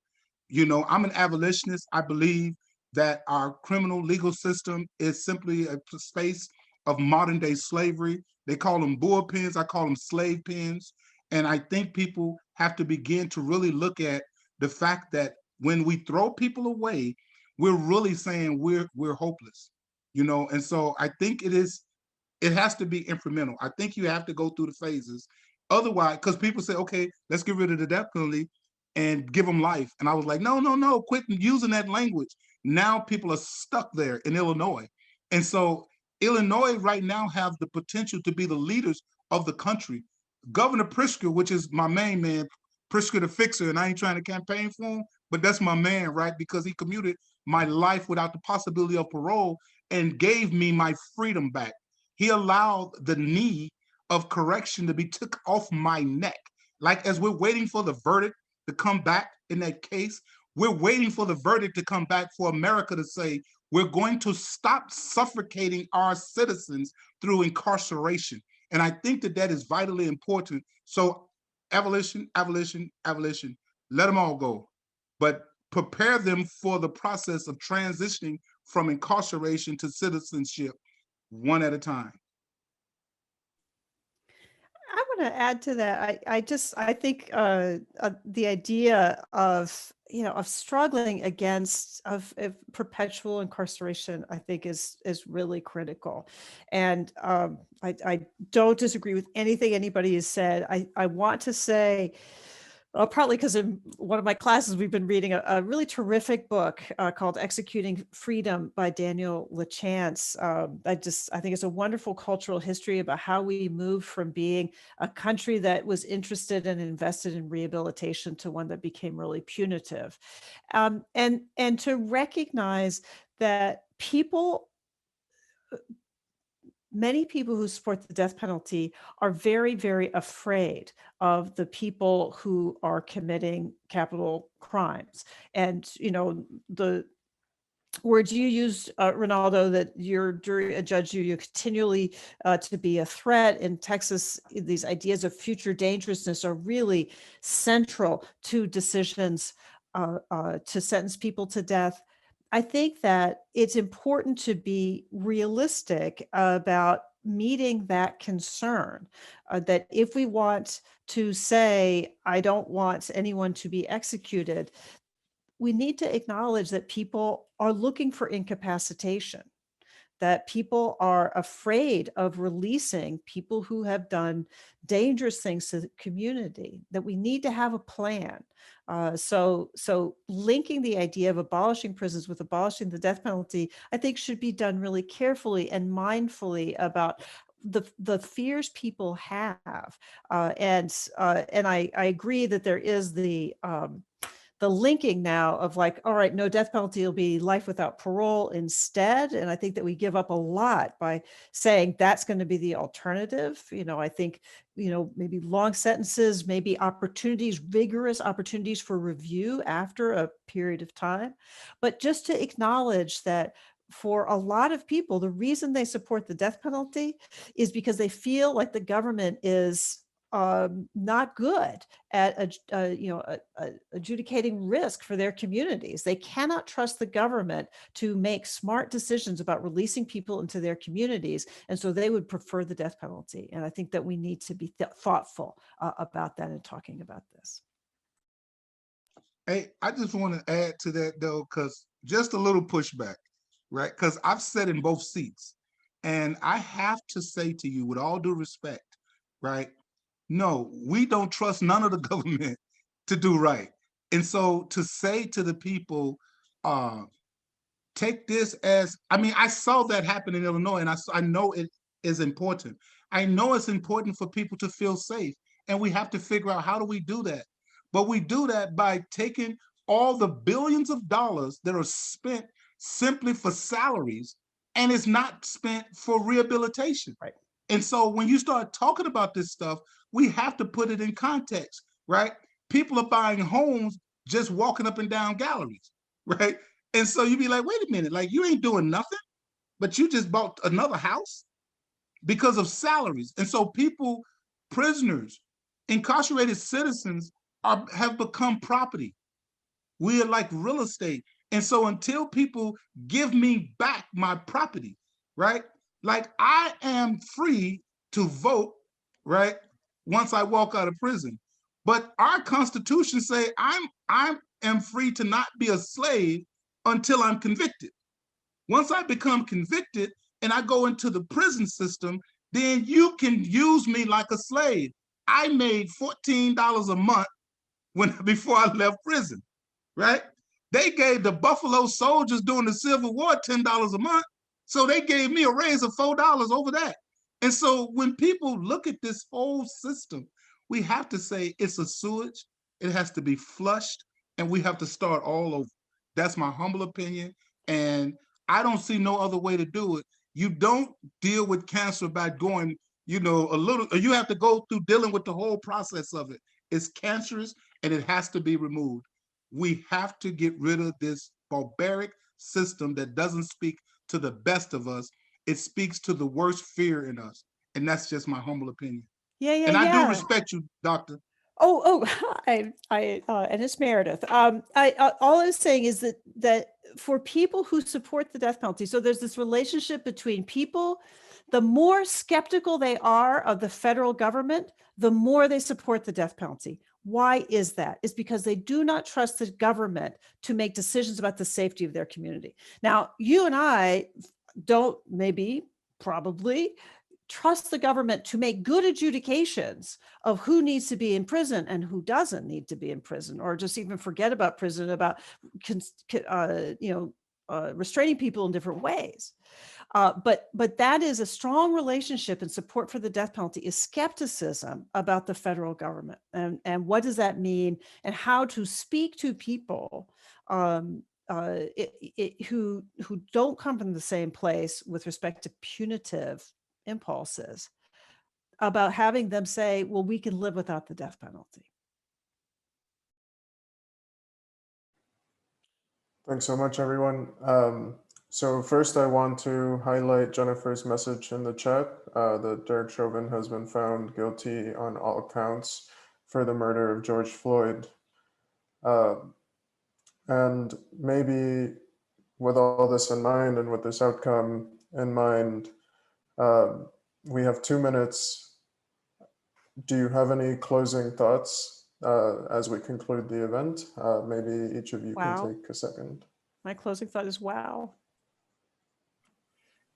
I'm an abolitionist. I believe that our criminal legal system is simply a space of modern day slavery. They call them bullpens, I call them slave pens. And I think people have to begin to really look at the fact that when we throw people away, we're really saying we're hopeless, you know. And so I think it has to be incremental. I think you have to go through the phases. Otherwise, because people say, okay, let's get rid of the death penalty and give them life. And I was like, no, no, no, quit using that language. Now people are stuck there in Illinois. And so Illinois right now have the potential to be the leaders of the country. Governor Pritzker, which is my main man, Pritzker the fixer, and I ain't trying to campaign for him, but that's my man, right? Because he commuted my life without the possibility of parole and gave me my freedom back. He allowed the knee of correction to be took off my neck. Like as we're waiting for the verdict to come back in that case, we're waiting for the verdict to come back for America to say, we're going to stop suffocating our citizens through incarceration. And I think that that is vitally important. So abolition, abolition, abolition, let them all go. But prepare them for the process of transitioning from incarceration to citizenship one at a time. I want to add to that. I think the idea of of struggling against of perpetual incarceration, I think is really critical, and I don't disagree with anything anybody has said. I want to say. Partly because in one of my classes, we've been reading a really terrific book called Executing Freedom by Daniel LaChance. I think it's a wonderful cultural history about how we moved from being a country that was interested and invested in rehabilitation to one that became really punitive. And to recognize that many people who support the death penalty are very, very afraid of the people who are committing capital crimes. And, the words you used, Ronaldo, that your jury judge you continually to be a threat in Texas, these ideas of future dangerousness are really central to decisions to sentence people to death. I think that it's important to be realistic about meeting that concern, that if we want to say, I don't want anyone to be executed, we need to acknowledge that people are looking for incapacitation, that people are afraid of releasing people who have done dangerous things to the community, that we need to have a plan. So linking the idea of abolishing prisons with abolishing the death penalty, I think should be done really carefully and mindfully about the fears people have. And I agree that there is the linking now of like, all right, no death penalty, will be life without parole instead. And I think that we give up a lot by saying that's going to be the alternative. I think, maybe long sentences, maybe vigorous opportunities for review after a period of time. But just to acknowledge that for a lot of people, the reason they support the death penalty is because they feel like the government is not good at adjudicating risk for their communities. They cannot trust the government to make smart decisions about releasing people into their communities, and so they would prefer the death penalty. And I think that we need to be thoughtful about that and talking about this. Hey, I just want to add to that though, because just a little pushback, right? Because I've sat in both seats, and I have to say to you, with all due respect, right? No, we don't trust none of the government to do right. And so to say to the people, take this as, I saw that happen in Illinois, and I know it is important. I know it's important for people to feel safe, and we have to figure out how do we do that. But we do that by taking all the billions of dollars that are spent simply for salaries, and it's not spent for rehabilitation. Right. And so when you start talking about this stuff, we have to put it in context, right? People are buying homes just walking up and down galleries, right? And so you be like, wait a minute, like you ain't doing nothing, but you just bought another house because of salaries. And so people, prisoners, incarcerated citizens have become property. We are like real estate. And so until people give me back my property, right? Like, I am free to vote, right, once I walk out of prison. But our Constitution say I am free to not be a slave until I'm convicted. Once I become convicted and I go into the prison system, then you can use me like a slave. I made $14 a month before I left prison, right? They gave the Buffalo Soldiers during the Civil War $10 a month. So they gave me a raise of $4 over that. And so when people look at this whole system, we have to say it's a sewage, it has to be flushed, and we have to start all over. That's my humble opinion. And I don't see no other way to do it. You don't deal with cancer by going, a little, you have to go through dealing with the whole process of it. It's cancerous and it has to be removed. We have to get rid of this barbaric system that doesn't speak to the best of us. It speaks to the worst fear in us. And that's just my humble opinion. Yeah, yeah, And I do yeah. respect you, doctor. Oh, and it's Meredith. All I was saying is that for people who support the death penalty, so there's this relationship between people, the more skeptical they are of the federal government, the more they support the death penalty. Why is that? It's because they do not trust the government to make decisions about the safety of their community. Now, you and I don't probably trust the government to make good adjudications of who needs to be in prison and who doesn't need to be in prison, or just even forget about prison, about restraining people in different ways. But that is a strong relationship, and support for the death penalty is skepticism about the federal government and what does that mean, and how to speak to people who don't come from the same place with respect to punitive impulses, about having them say, well, we can live without the death penalty. Thanks so much, everyone. So first, I want to highlight Jennifer's message in the chat that Derek Chauvin has been found guilty on all counts for the murder of George Floyd. And maybe with all this in mind and with this outcome in mind, we have 2 minutes. Do you have any closing thoughts as we conclude the event? Maybe each of you Wow. can take a second. My closing thought is, wow.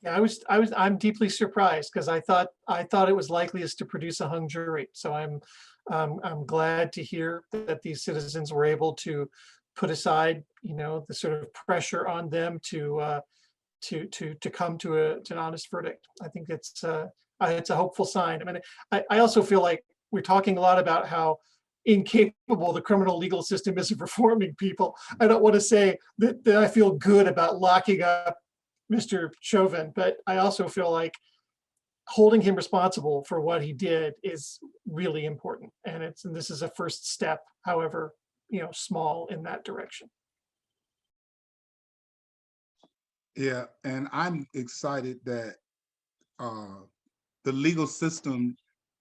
Yeah, I'm deeply surprised, because I thought it was likeliest to produce a hung jury. So I'm glad to hear that these citizens were able to put aside, the sort of pressure on them to come to an honest verdict. I think it's a hopeful sign. I mean, I also feel like we're talking a lot about how incapable the criminal legal system is of reforming people. I don't want to say that I feel good about locking up Mr. Chauvin, but I also feel like holding him responsible for what he did is really important. And this is a first step, however, small, in that direction. Yeah, and I'm excited that the legal system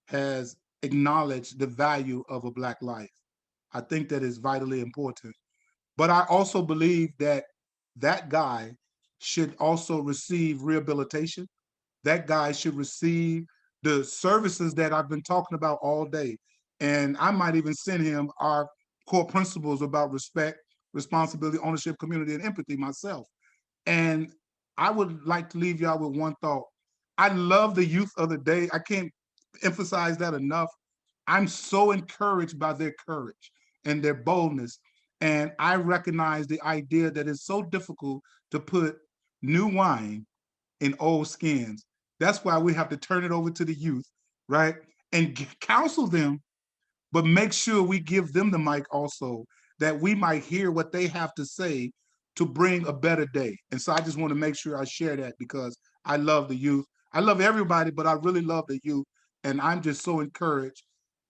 has acknowledged the value of a Black life. I think that is vitally important. But I also believe that that guy should also receive rehabilitation. That guy should receive the services that I've been talking about all day. And I might even send him our core principles about respect, responsibility, ownership, community, and empathy myself. And I would like to leave y'all with one thought. I love the youth of the day. I can't emphasize that enough. I'm so encouraged by their courage and their boldness. And I recognize the idea that it's so difficult to put new wine in old skins. That's why we have to turn it over to the youth, right? And counsel them, but make sure we give them the mic also, that we might hear what they have to say to bring a better day. And so I just want to make sure I share that, because I love the youth. I love everybody, but I really love the youth. And I'm just so encouraged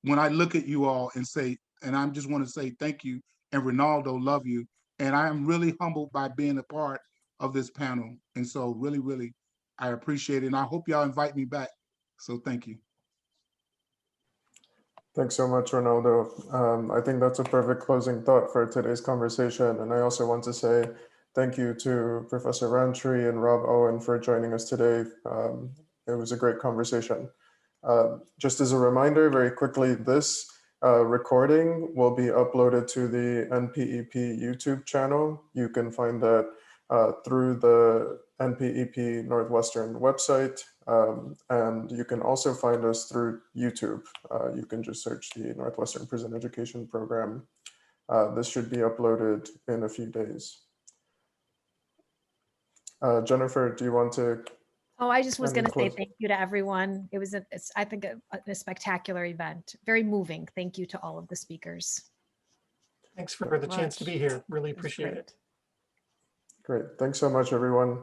when I look at you all and say, and I just want to say thank you, and Ronaldo, love you. And I am really humbled by being a part of this panel. And so really, really, I appreciate it. And I hope y'all invite me back. So thank you. Thanks so much, Ronaldo. I think that's a perfect closing thought for today's conversation. And I also want to say thank you to Professor Rountree and Rob Owen for joining us today. It was a great conversation. Just as a reminder, very quickly, this recording will be uploaded to the NPEP YouTube channel. You can find that through the NPEP Northwestern website, and you can also find us through YouTube. You can just search the Northwestern Prison Education Program. This should be uploaded in a few days. Jennifer, do you want to? Oh, I just was Any going to say close- thank you to everyone. It was, I think, a spectacular event. Very moving. Thank you to all of the speakers. Thanks for the chance to Much. be here. Really It was appreciate great. it. Great. Thanks so much, everyone.